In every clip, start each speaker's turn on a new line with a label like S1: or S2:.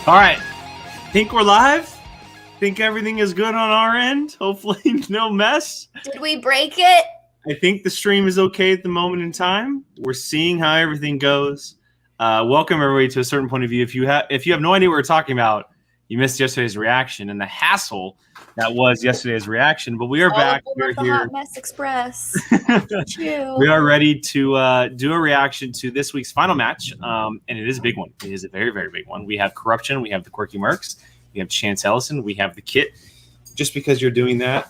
S1: All right. Think we're live? Think everything is good on our end? Hopefully no mess.
S2: Did we break it?
S1: I think the stream is okay at the moment in time. We're seeing how everything goes. Welcome everybody to a certain point of view. If you have no idea what we're talking about, you missed yesterday's reaction and the hassle that was yesterday's reaction. But we are back.
S2: We're the Hot Mess Express.
S1: We are ready to do a reaction to this week's final match, and it is a big one. It is a very, very big one. We have Corruption, we have the Quirky Mercs, we have Chance Ellison, we have the Kit. Just because you're doing that.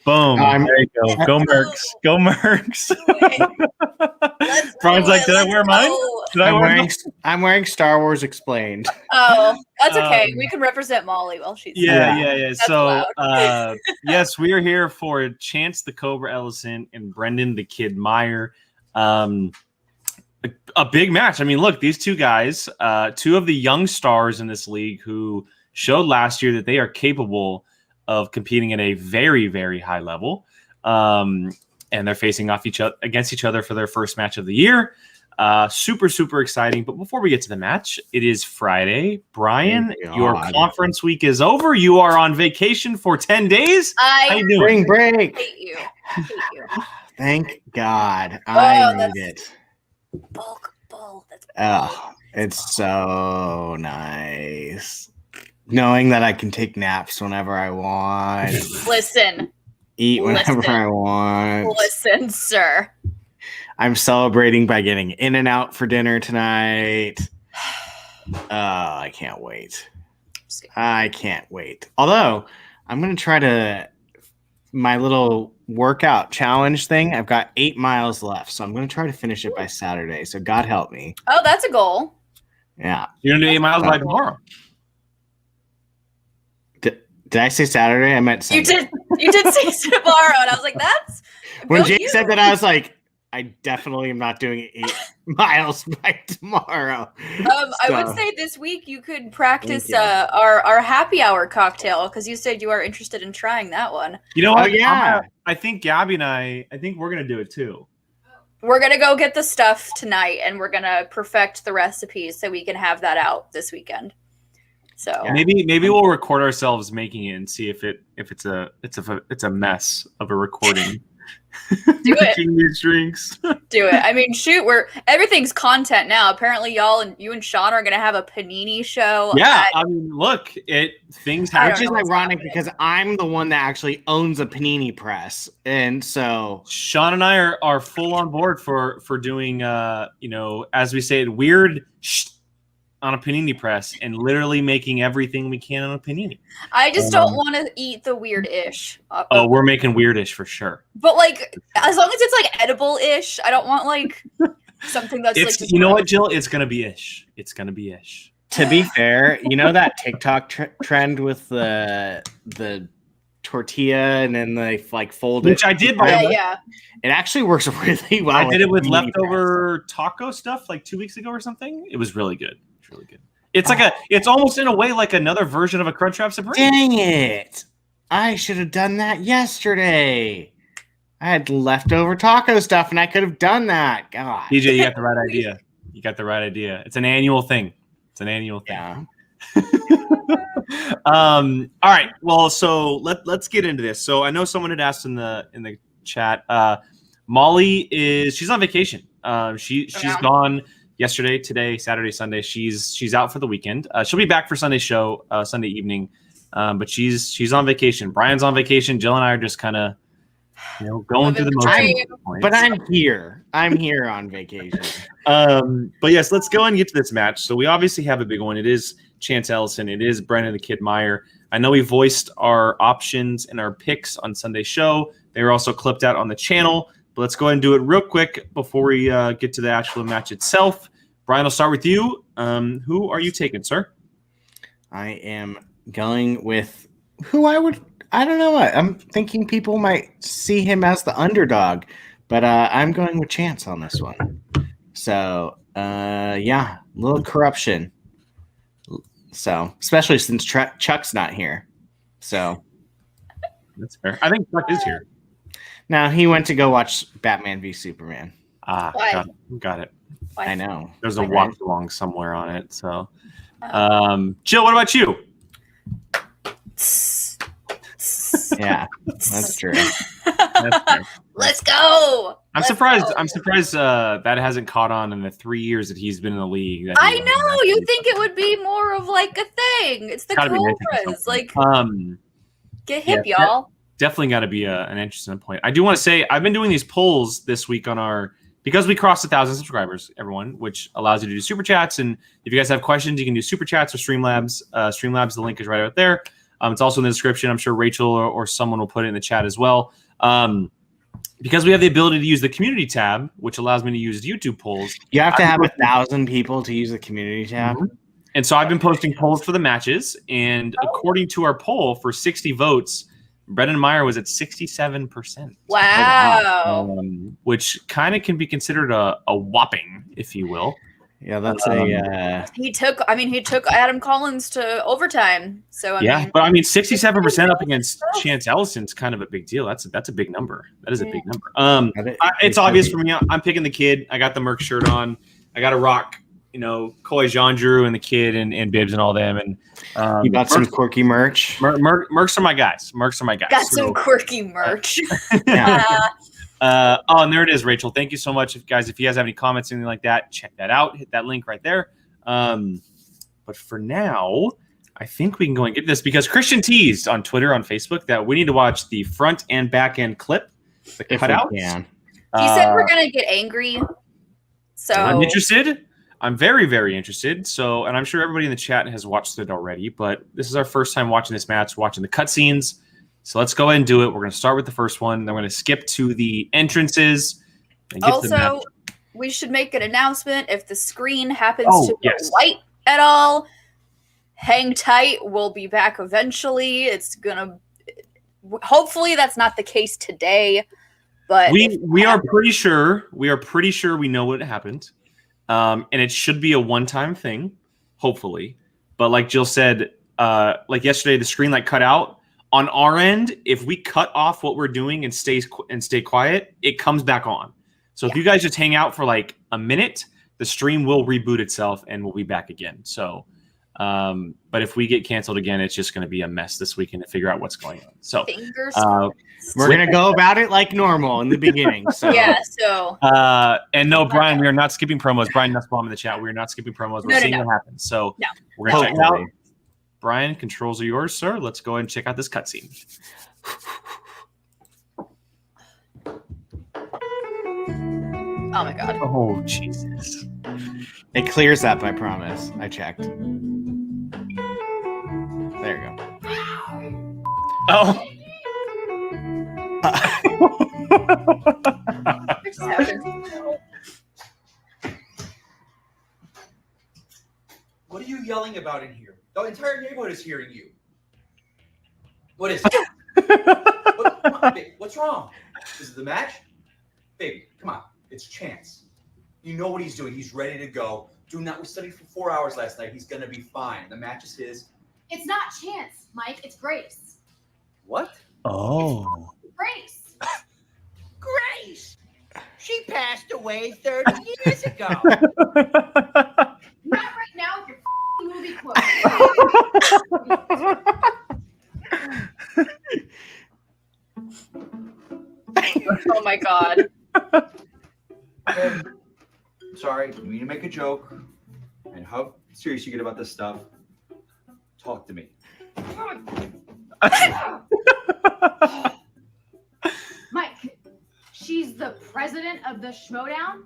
S1: Boom. There you go. Go Mercs. Go Mercs. Brian's like, did I wear mine?
S3: I'm wearing Star Wars Explained.
S2: Oh, that's okay. We can represent Molly while she's
S1: Yeah. So yes, we are here for Chance the Cobra Ellison and Brendan the Kid Meyer. A big match. I mean, look, these two guys, two of the young stars in this league who showed last year that they are capable of competing at a very, very high level. And they're facing off against each other for their first match of the year. Super, super exciting. But before we get to the match, it is Friday. Brian, your conference week is over. You are on vacation for 10 days.
S2: How
S1: you doing?
S3: Spring break.
S2: Hate you.
S3: Thank God. I need it.
S2: Bulk.
S3: Oh, it's so nice. Knowing that I can take naps whenever I want.
S2: Listen.
S3: Eat whenever I want.
S2: Listen, sir.
S3: I'm celebrating by getting In-N-Out for dinner tonight. I can't wait. I can't wait. Although, I'm going to try my little workout challenge thing. I've got 8 miles left, so I'm going to try to finish it by Saturday. So God help me.
S2: Oh, that's a goal.
S3: Yeah.
S1: You're going to do 8 miles by tomorrow.
S3: Did I say Saturday? I meant Sunday.
S2: You did say tomorrow, and I was like, that's...
S3: When Jake said that, I was like, I definitely am not doing 8 miles by tomorrow.
S2: I would say this week you could practice our happy hour cocktail, because you said you are interested in trying that one.
S1: You know what?
S3: Yeah.
S1: I think Gabby and I think we're going to do it too.
S2: We're going to go get the stuff tonight, and we're going to perfect the recipes so we can have that out this weekend. So
S1: maybe we'll record ourselves making it and see if it's a mess of a recording.
S2: Do it.
S1: Making these drinks.
S2: Do it. I mean, shoot, everything's content now. Apparently, you and Sean are gonna have a panini show.
S1: Yeah, I mean, look, things happen.
S3: Which is ironic because I'm the one that actually owns a panini press, and so
S1: Sean and I are full on board for doing as we say it, weird on a panini press and literally making everything we can on a panini.
S2: I just don't want to eat the weird-ish.
S1: We're making weird-ish for sure.
S2: But as long as it's idible-ish, I don't want something that's
S1: just you know what, Jill? It's gonna be ish. It's gonna be ish.
S3: To be fair, you know that TikTok trend with the tortilla and then they fold it,
S1: which I did.
S2: Yeah.
S3: It actually works really well.
S1: I did it with leftover taco stuff 2 weeks ago or something. It was really good. Really good. It's it's almost in a way like another version of a Crunchwrap Supreme.
S3: Dang it! I should have done that yesterday. I had leftover taco stuff, and I could have done that. God,
S1: DJ, you got the right idea. You got the right idea. It's an annual thing.
S3: Yeah.
S1: All right. Well, so let's get into this. So I know someone had asked in the chat. Molly she's on vacation. She's gone. Yesterday, today, Saturday, Sunday, she's out for the weekend. She'll be back for Sunday's show, Sunday evening. But she's on vacation. Brian's on vacation. Jill and I are just kind of, going through the motions.
S3: But I'm here. I'm here on vacation.
S1: But yes, let's go and get to this match. So we obviously have a big one. It is Chance Ellison. It is Brendan the Kid Meyer. I know we voiced our options and our picks on Sunday's show. They were also clipped out on the channel. But let's go ahead and do it real quick before we get to the actual match itself. Brian, I'll start with you. Who are you taking, sir?
S3: I am going with who I don't know what. I'm thinking people might see him as the underdog, but I'm going with Chance on this one. So, a little corruption. So, especially since Chuck's not here. So,
S1: that's fair. I think Chuck is here.
S3: No, he went to go watch Batman v Superman.
S1: Got it.
S3: I know.
S1: There's a watch along somewhere on it. So,
S2: Oh.
S1: Jill, what about you?
S3: Yeah, that's true.
S2: Let's go.
S1: I'm surprised that hasn't caught on in the 3 years that he's been in the league.
S2: I know. You think it would be more of like a thing. It's the Cobras. Like, get hip, y'all.
S1: Definitely got to be an interesting point. I do want to say I've been doing these polls this week on because we crossed 1,000 subscribers, everyone, which allows you to do super chats. And if you guys have questions, you can do super chats or Streamlabs. Streamlabs, the link is right out there. It's also in the description. I'm sure Rachel or someone will put it in the chat as well. Because we have the ability to use the community tab, which allows me to use YouTube polls.
S3: You have to have 1,000 people to use the community tab.
S1: Mm-hmm. And so I've been posting polls for the matches. And according to our poll, for 60 votes, Brendan Meyer was at 67%.
S2: Wow.
S1: Which kind of can be considered a whopping, if you will.
S3: Yeah, that's
S2: He took Adam Collins to overtime. So I mean,
S1: but 67% up against Chance Ellison's kind of a big deal. That's a big number. That is a big number. It's obvious for me. I'm picking the kid. I got the Merc shirt on. I got to rock, Koi Jean Drew and the kid and Bibbs and all them. And
S3: you got some quirky merch.
S1: Mercs are my guys.
S2: Got some quirky merch.
S1: And there it is, Rachel. Thank you so much, guys. If you guys have any comments, anything like that, check that out. Hit that link right there. But for now, I think we can go and get this because Christian teased on Twitter, on Facebook, that we need to watch the front and back end clip, the cutout.
S2: He said we're gonna get angry. So
S1: I'm interested. I'm very, very interested. So, and I'm sure everybody in the chat has watched it already, but this is our first time watching this match, watching the cutscenes. So let's go ahead and do it. We're going to start with the first one. Then we're going to skip to the entrances. And get to the match.
S2: We should make an announcement if the screen happens to be white at all. Hang tight. We'll be back eventually. It's going to hopefully that's not the case today, but
S1: we are pretty sure we know what happened. And it should be a one-time thing, hopefully. But like Jill said, like yesterday the screen cut out. On our end, if we cut off what we're doing and stay quiet, it comes back on. So if you guys just hang out for a minute, the stream will reboot itself and we'll be back again. So, but if we get canceled again, it's just going to be a mess this weekend to figure out what's going on. So
S3: we're going to go about it like normal in the beginning. So.
S1: And no, Brian, we are not skipping promos. Brian Nussbaum in the chat. We are not skipping promos. We're seeing what happens. So we're going to check it out. Brian, controls are yours, sir. Let's go ahead and check out this cutscene.
S2: Oh my god.
S1: Oh, Jesus.
S3: It clears up, I promise. I checked. There you go.
S1: Oh.
S2: What just happened?
S4: What are you yelling about in here? The entire neighborhood is hearing you. What is it? What's wrong? Is it the match? Baby, come on. It's Chance. You know what he's doing. He's ready to go. We studied for 4 hours last night. He's going to be fine. The match is his.
S5: It's not Chance, Mike. It's Grace.
S4: What?
S1: Oh.
S5: It's Grace.
S6: Grace! She passed away 30 years ago.
S5: Not right now with your movie quote.
S2: Oh my god.
S4: Sorry, you mean to make a joke. And how serious you get about this stuff. Talk to me.
S5: Mike, she's the president of the Schmoedown?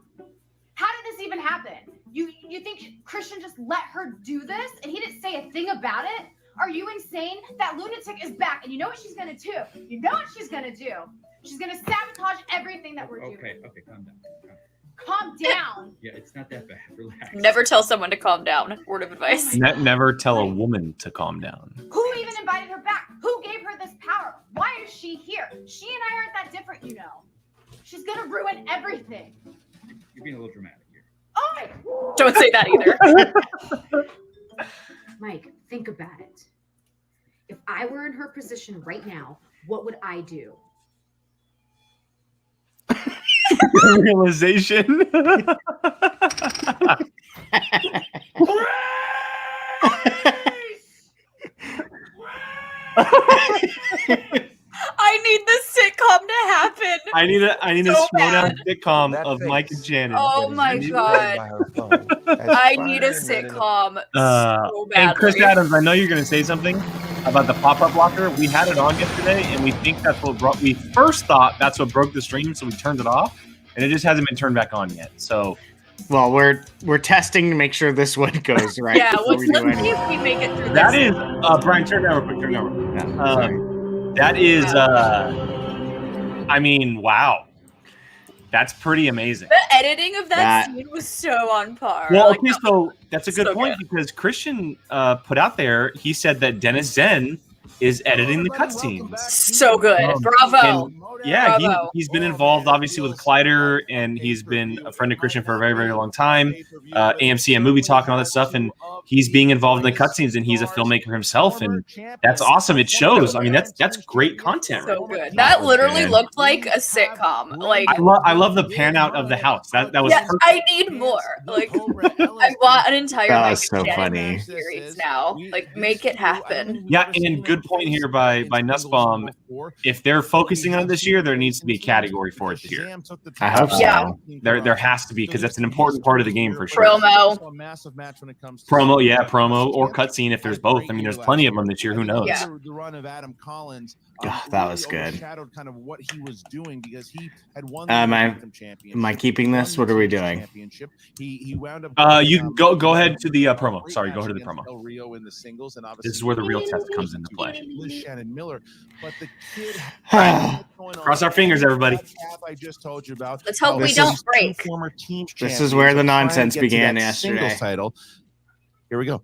S5: How did this even happen? You think Christian just let her do this and he didn't say a thing about it? Are you insane? That lunatic is back, and you know what she's gonna do? You know what she's gonna do? She's gonna sabotage everything that we're doing.
S7: Okay, calm down.
S5: Calm down.
S7: Yeah, it's not that bad. Relax.
S2: Never tell someone to calm down. Word of advice.
S1: Never tell a woman to calm down.
S5: Who even invited her back? Who gave her this power? Why is she here? She and I aren't that different, you know. She's gonna ruin everything.
S7: You're being a little dramatic here.
S5: Oh!
S2: Don't say that either.
S8: Mike, think about it. If I were in her position right now, what would I do?
S1: realization.
S2: I need this sitcom to happen.
S1: I need a
S2: So
S1: Schmoedown
S2: bad.
S1: sitcom
S9: That
S1: of Mike
S9: face.
S1: and Shannon.
S2: Oh my god. I need a sitcom so badly.
S1: And Chris Adams, I know you're going to say something about the pop-up blocker. We had it on yesterday, and we think that's what broke. We first thought that's what broke the stream, so we turned it off, and it just hasn't been turned back on yet. So,
S3: well, we're testing to make sure this one goes right.
S2: Yeah, let's see
S3: anything.
S2: if we make it through
S1: that
S2: this.
S1: is Brian. Turn it down real quick. Turn it down real quick.
S3: Yeah, sorry.
S1: That is, I mean, wow. That's pretty amazing.
S2: The editing of that scene was so on par.
S1: Well,
S2: Like,
S1: okay, so that's a good
S2: so
S1: point because Christian put out there, he said that Dennis Zen is editing the cutscenes.
S2: so good. Bravo.
S1: And, yeah,
S2: Bravo.
S1: he's been involved obviously with Collider, and he's been a friend of Christian for a very, very long time. AMC and Movie Talk and all that stuff, and he's being involved in the cutscenes, and he's a filmmaker himself, and that's awesome. It shows. I mean, that's great content.
S2: So good. That literally looked like a sitcom. Like
S1: I love the pan out of the house. That was
S2: yes,
S1: perfect.
S2: I need more. Like I want an entire
S3: That
S2: like
S3: was so funny.
S2: series now. Like make it happen.
S1: Yeah, and good point here by Nussbaum. If they're focusing on it this year, there needs to be a category for it this year.
S3: I hope so.
S2: Yeah.
S1: There has to be because that's an important part of the game for sure.
S2: Promo.
S1: Promo, yeah, promo or cutscene if there's both. I mean, there's plenty of them this year. Who knows?
S2: Yeah.
S10: The run of Adam Collins,
S3: that was good.
S10: Overshadowed kind of what he was doing because he had won
S3: Am I keeping this? What are we doing?
S10: He wound up.
S1: You can go ahead to the promo. Sorry, go ahead to the promo.
S10: Rio in the singles, and
S1: This is where the real test comes into play.
S10: Shannon Miller, but the kid.
S1: Cross our fingers, everybody.
S10: I just told you about.
S2: Let's hope we don't break.
S3: This is where the nonsense began yesterday.
S10: Title. Here we go.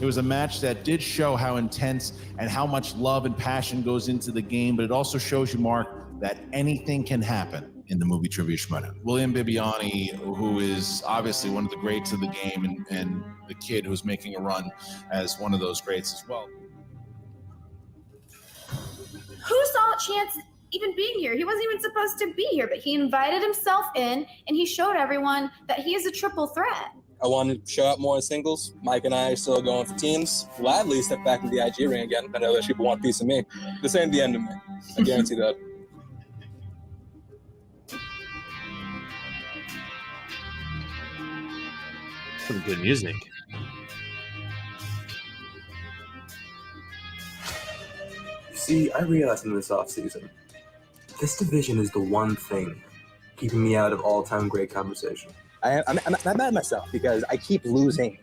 S10: It was a match that did show how intense and how much love and passion goes into the game, but it also shows you, Mark, that anything can happen in the movie Trivia Schmoedown. William Bibiani, who is obviously one of the greats of the game, and the kid who's making a run as one of those greats as well.
S11: Who saw Chance even being here? He wasn't even supposed to be here, but he invited himself in, and he showed everyone that he is a triple threat.
S12: I want to show up more in singles. Mike and I are still going for teams. Gladly step back into the IG ring again. I know that people want a piece of me. This ain't the end of me. I guarantee that.
S1: Some good music.
S13: See, I realized in this offseason, this division is the one thing keeping me out of all-time great conversation.
S12: I'm mad at myself because I keep losing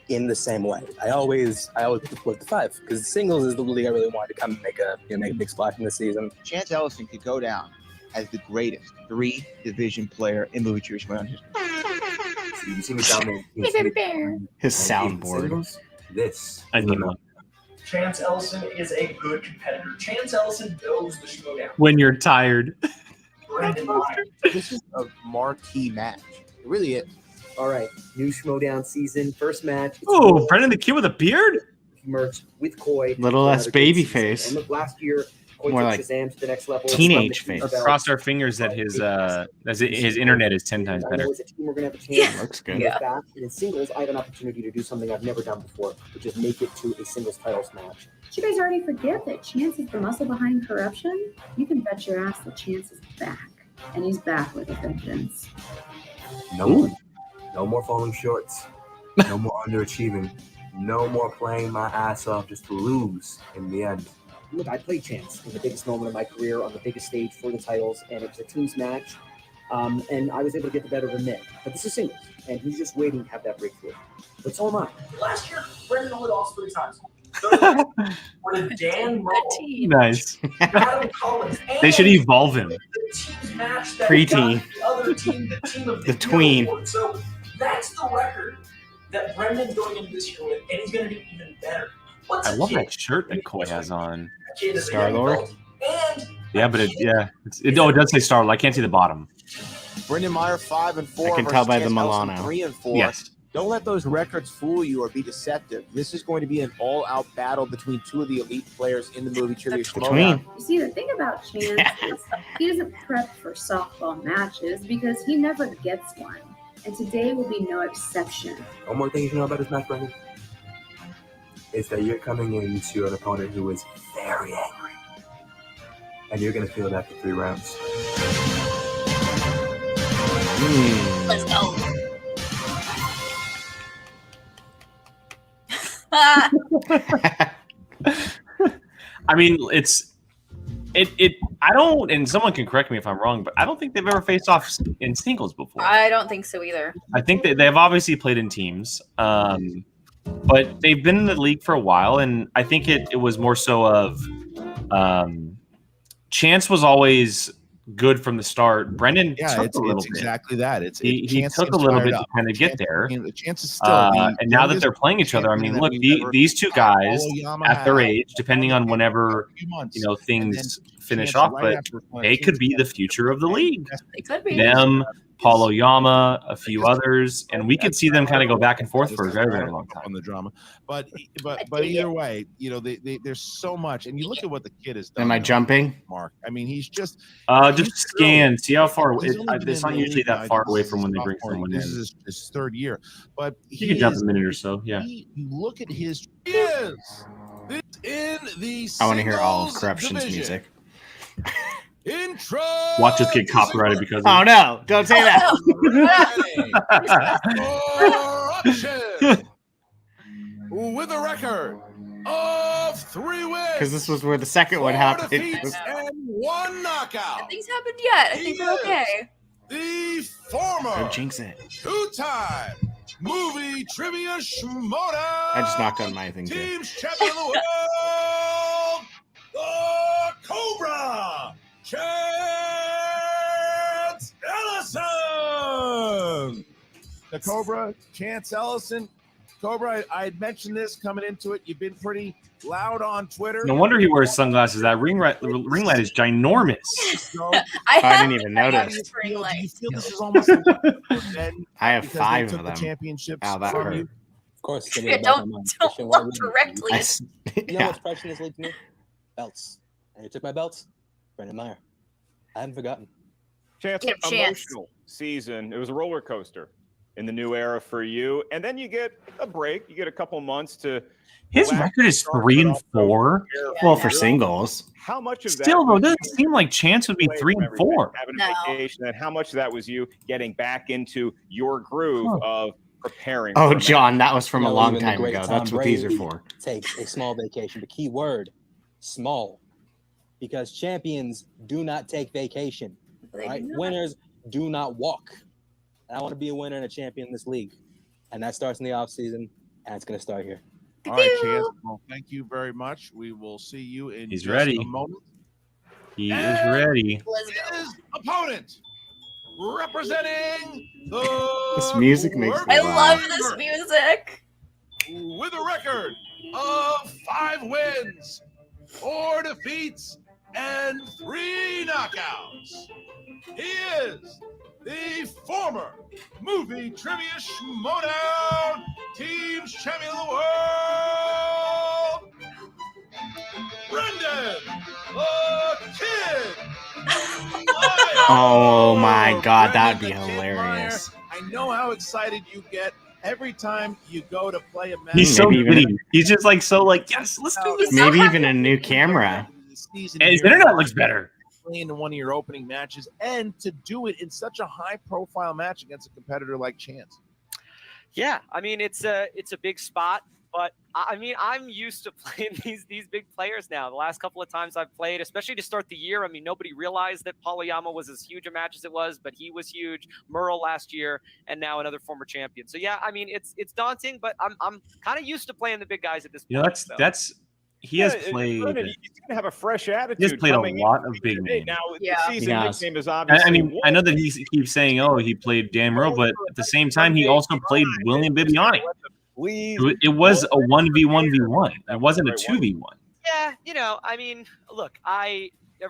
S12: in the same way. I always flip the five because singles is the league I really wanted to come and make a big splash in this season.
S14: Chance Ellison could go down as the greatest 3-division player in movie Trivia Schmoedown history.
S13: You see me dominating
S3: his soundboard.
S13: This
S1: I know.
S15: Chance Ellison is a good competitor. Chance Ellison knows the Schmoedown.
S1: When you're tired.
S15: Brendan Meyer.
S14: This is a marquee match. It really is.
S16: All right, new Schmoedown season, first match.
S1: Oh, Brendan the kid with a beard?
S16: Merged with Coy.
S3: Little less baby face.
S16: Last year, Coy
S3: more
S16: took
S3: like
S16: Shazam to the next level.
S3: teenage face.
S1: Cross our fingers that his internet is 10 times better.
S16: We're gonna have a chance.
S3: Looks good.
S16: Yeah. And in singles, I have an opportunity to do something I've never done before, which is make it to a singles titles match.
S8: Did you guys already forget that Chance is the muscle behind corruption? You can bet your ass that Chance is back. And he's back with a vengeance.
S13: No more falling shorts. No more underachieving. No more playing my ass off just to lose in the end.
S16: Look, I played Chance in the biggest moment of my career on the biggest stage for the titles, and it was a teams match. And I was able to get the better of Nick. But this is singles, and he's just waiting to have that breakthrough. But so am I.
S15: Last year, Brendan only lost 3 times. Were to Dan Mullen,
S1: Nice.
S15: Adam Collins,
S1: They should evolve him.
S15: the teams match that
S3: Preteen.
S15: got the other team, the team of
S3: The
S15: year
S3: tween.
S15: award. So that's the record that Brendan's going into this year with, and he's going to do even better. What's
S1: I
S15: a
S1: love
S15: kid?
S1: that shirt that Coy has on.
S15: A kid is a young
S3: Star-Lord?
S15: adult, and
S1: Yeah, but it does say Star. I can't see the bottom.
S14: Brendan Meyer 5-4.
S3: I can tell by the
S14: versus Chance Ellison,
S3: Milano.
S14: 3-4.
S1: Yes.
S14: Don't let those records fool you or be deceptive. This is going to be an all-out battle between two of the elite players in the movie Trivia Schmoedown.
S8: You see, the thing about Chance is he doesn't prep for softball matches because he never gets one. And today will be no exception.
S13: One more thing you should know about this match, Brendan, is that you're coming into an opponent who is very angry. And you're going to feel it after 3 rounds.
S2: Let's go.
S1: I mean, I don't, and someone can correct me if I'm wrong, but I don't think they've ever faced off in singles before.
S2: I don't think so either.
S1: I think that they've obviously played in teams, but they've been in the league for a while, and I think it was more so of Chance was always good from the start. Brendan took
S10: it's
S1: a little bit.
S10: Exactly that.
S1: He took a little bit to kind of get there.
S10: The chance is still.
S1: And now that they're playing each other, I mean, look, these two guys at their age, depending on whenever things finish off, but they could be the future of the league.
S2: They could be.
S1: Them, Paul Oyama, a few others, and we could see them kind of go back and forth for a very, very long time
S10: on the drama. But either way, there's so much, and you look at what the kid has done.
S3: Am I jumping,
S10: Mark? I mean, he's just
S1: scan, see how far away. It's not usually that far away from when they bring someone in.
S10: This is his 3rd year, but
S1: you can jump a minute or so. Yeah.
S10: You look at his in the.
S3: I want to hear all of Corruption's music.
S10: Intro.
S1: Watch this get copyrighted because.
S3: Oh no! Don't say that.
S10: With a record of 3 wins.
S3: Because this was where the second one happened.
S10: And 1 knockout.
S2: Nothing's happened yet. I think we're okay.
S10: The former.
S3: Don't jinx it.
S10: 2-time movie trivia Schmoedown.
S3: I just knocked on my thing too.
S10: Teams champion of the world, the Cobra. Chance Ellison. The Cobra, Chance Ellison. Cobra, I had mentioned this coming into it. You've been pretty loud on Twitter.
S1: No wonder he wears sunglasses. That ring light is ginormous.
S3: I didn't even notice.
S10: Do you feel this is almost like
S3: I have 5 of them.
S10: Championships
S3: Ow, that hurt.
S12: Of course.
S2: Don't look directly.
S12: You know what's precious in this league to me? Belts. And you took my belts? Brendan Meyer. I haven't forgotten.
S9: Chance, emotional season. It was a roller coaster in the new era for you. And then you get a break. You get a couple months to.
S1: His record is 3-4.
S3: Well, for singles.
S9: How much of that?
S1: Still, though, it doesn't seem like Chance would be 3-4.
S9: Having a vacation, and how much of that was you getting back into your groove of preparing?
S3: Oh, John, that was from a long time ago. That's what these are for.
S12: Take a small vacation. The key word, small. Because champions do not take vacation. Right? Winners do not walk. And I want to be a winner and a champion in this league. And that starts in the offseason, and it's going to start here.
S10: All right, Chance. Well, thank you very much. We will see you in
S1: He's
S10: just
S1: ready.
S10: a moment.
S1: He is ready.
S10: His opponent, representing the
S3: This music makes me
S2: I love this music.
S10: with a record of 5 wins, 4 defeats, and 3 knockouts. He is the former movie trivia Schmoedown Teams Champion of the World, Brendan the Kid.
S3: Oh my God, that'd be hilarious.
S10: I know how excited you get every time you go to play a match.
S1: He's so giddy. He's just like yes, let's do this.
S3: Maybe even a new camera.
S1: And his internet looks better.
S10: Into one of your opening matches, and to do it in such a high-profile match against a competitor like Chance.
S17: Yeah, I mean it's a big spot, but I mean I'm used to playing these big players now. The last couple of times I've played, especially to start the year, I mean nobody realized that Paul Oyama was as huge a match as it was, but he was huge. Merle last year, and now another former champion. So yeah, I mean it's daunting, but I'm kind of used to playing the big guys at this point.
S1: You know, that's. He has played.
S9: Brendan, he's going to have a fresh attitude.
S1: He has played a lot of big names.
S9: Now, the season nickname is obviously.
S1: I mean, I know that he keeps saying, "Oh, he played Dan Merle," but at the same time, he also played William Bibiani. It was a 1v1v1. It wasn't a 2v1.
S17: Yeah, you know, I mean, look,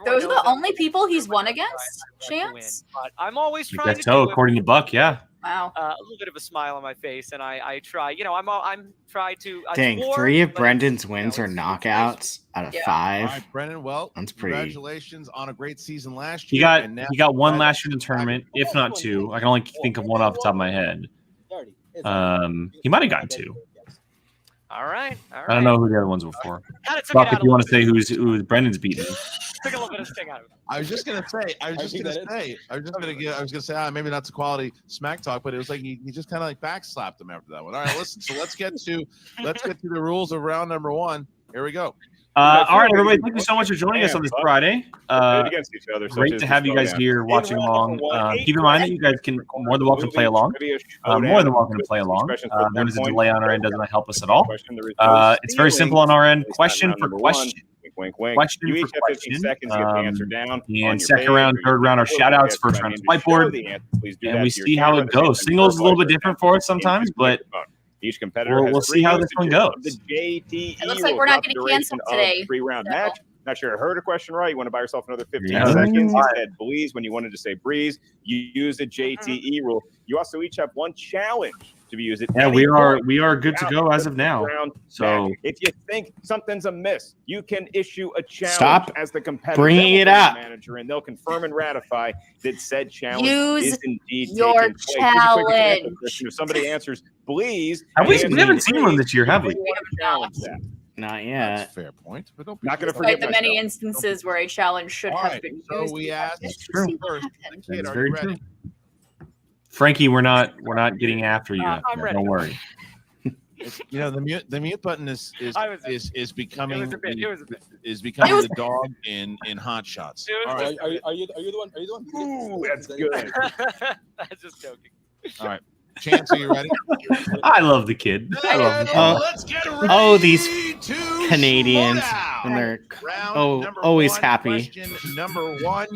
S2: those are the only people he's won against, Chance.
S17: But I'm always trying
S1: That's
S17: to do
S1: according to Buck, yeah.
S2: Wow.
S17: A little bit of a smile on my face, and I try. I'm try to.
S3: Dang,
S17: swore,
S3: 3 of
S17: but
S3: Brendan's wins are knockouts out of 5.
S10: All right, Brendan. Well,
S3: that's pretty.
S10: Congratulations on a great season last
S1: He
S10: year.
S1: got
S10: and now
S1: he got one last year in the tournament, if not 2. I can only think of one off the top of my head. He might have gotten 2.
S17: All right.
S1: I don't know who the other ones were for.
S17: Kinda took
S1: Buck,
S17: it out
S1: if you
S17: a
S1: want to say who Brendan's beaten.
S17: Took a little bit of sting out of it.
S10: I was just gonna say, maybe not to quality smack talk, but it was like he just kind of like backslapped him after that one. All right, listen. So let's get to the rules of round number 1. Here we go.
S1: All right, everybody. Thank you so much for joining us on this Friday.
S9: Against each other,
S1: Great to have you guys here watching along. Keep in mind that you guys can more than welcome to play along. More than welcome to play along. There is a delay on our end; doesn't help us at all. It's very simple on our end. Question for question.
S9: Wink, wink.
S1: Question
S9: You
S1: for
S9: each have 15
S1: question.
S9: seconds to get the answer down.
S1: And second round, third round are shout outs. First round is whiteboard. And we see how it goes. Singles is a little bit different for us sometimes, but
S9: each competitor
S1: we'll see how this one goes.
S9: The JTE
S2: It looks like we're not getting canceled today.
S9: 3-round match. Not sure I heard a question right. You want to buy yourself another 15
S1: Yeah.
S9: seconds. You said Breeze when you wanted to say Breeze. You use the JTE rule. You also each have one challenge to be used.
S1: Yeah, we are good to go as of now. So
S9: if you think something's amiss, you can issue a challenge
S3: Stop
S9: as the competitor
S3: bringing it up.
S9: manager, and they'll confirm and ratify that said challenge
S2: Use
S9: is indeed
S2: your
S9: taking place. Here's a quick example
S2: challenge.
S9: question. If somebody answers, please.
S1: we haven't seen one this year, have we?
S9: Challenge that.
S3: Not yet.
S10: That's a fair point, but don't be
S9: Not going to
S2: Despite
S9: forget
S2: the many instances where a challenge should
S10: All
S2: have
S10: right,
S2: been
S10: so
S2: used.
S10: we asked
S1: true.
S10: first.
S1: That's
S10: Kid, are
S1: very
S10: you ready?
S1: true. Frankie, we're not getting after you.
S17: I'm ready.
S1: Don't worry.
S10: The mute button is becoming
S17: It was a bit.
S10: the dog in Hot Shots. All right,
S12: Are you the one? Are you the one?
S9: Ooh, that's good.
S17: I'm just joking.
S10: all right. Chance, are you ready?
S1: I love the kid. I love the kid.
S10: Let's get ready.
S3: Oh, these
S10: to
S3: Canadians,
S10: Schmoedown.
S3: and they're
S10: Round number
S3: always
S10: 1,
S3: happy.
S10: Question number 1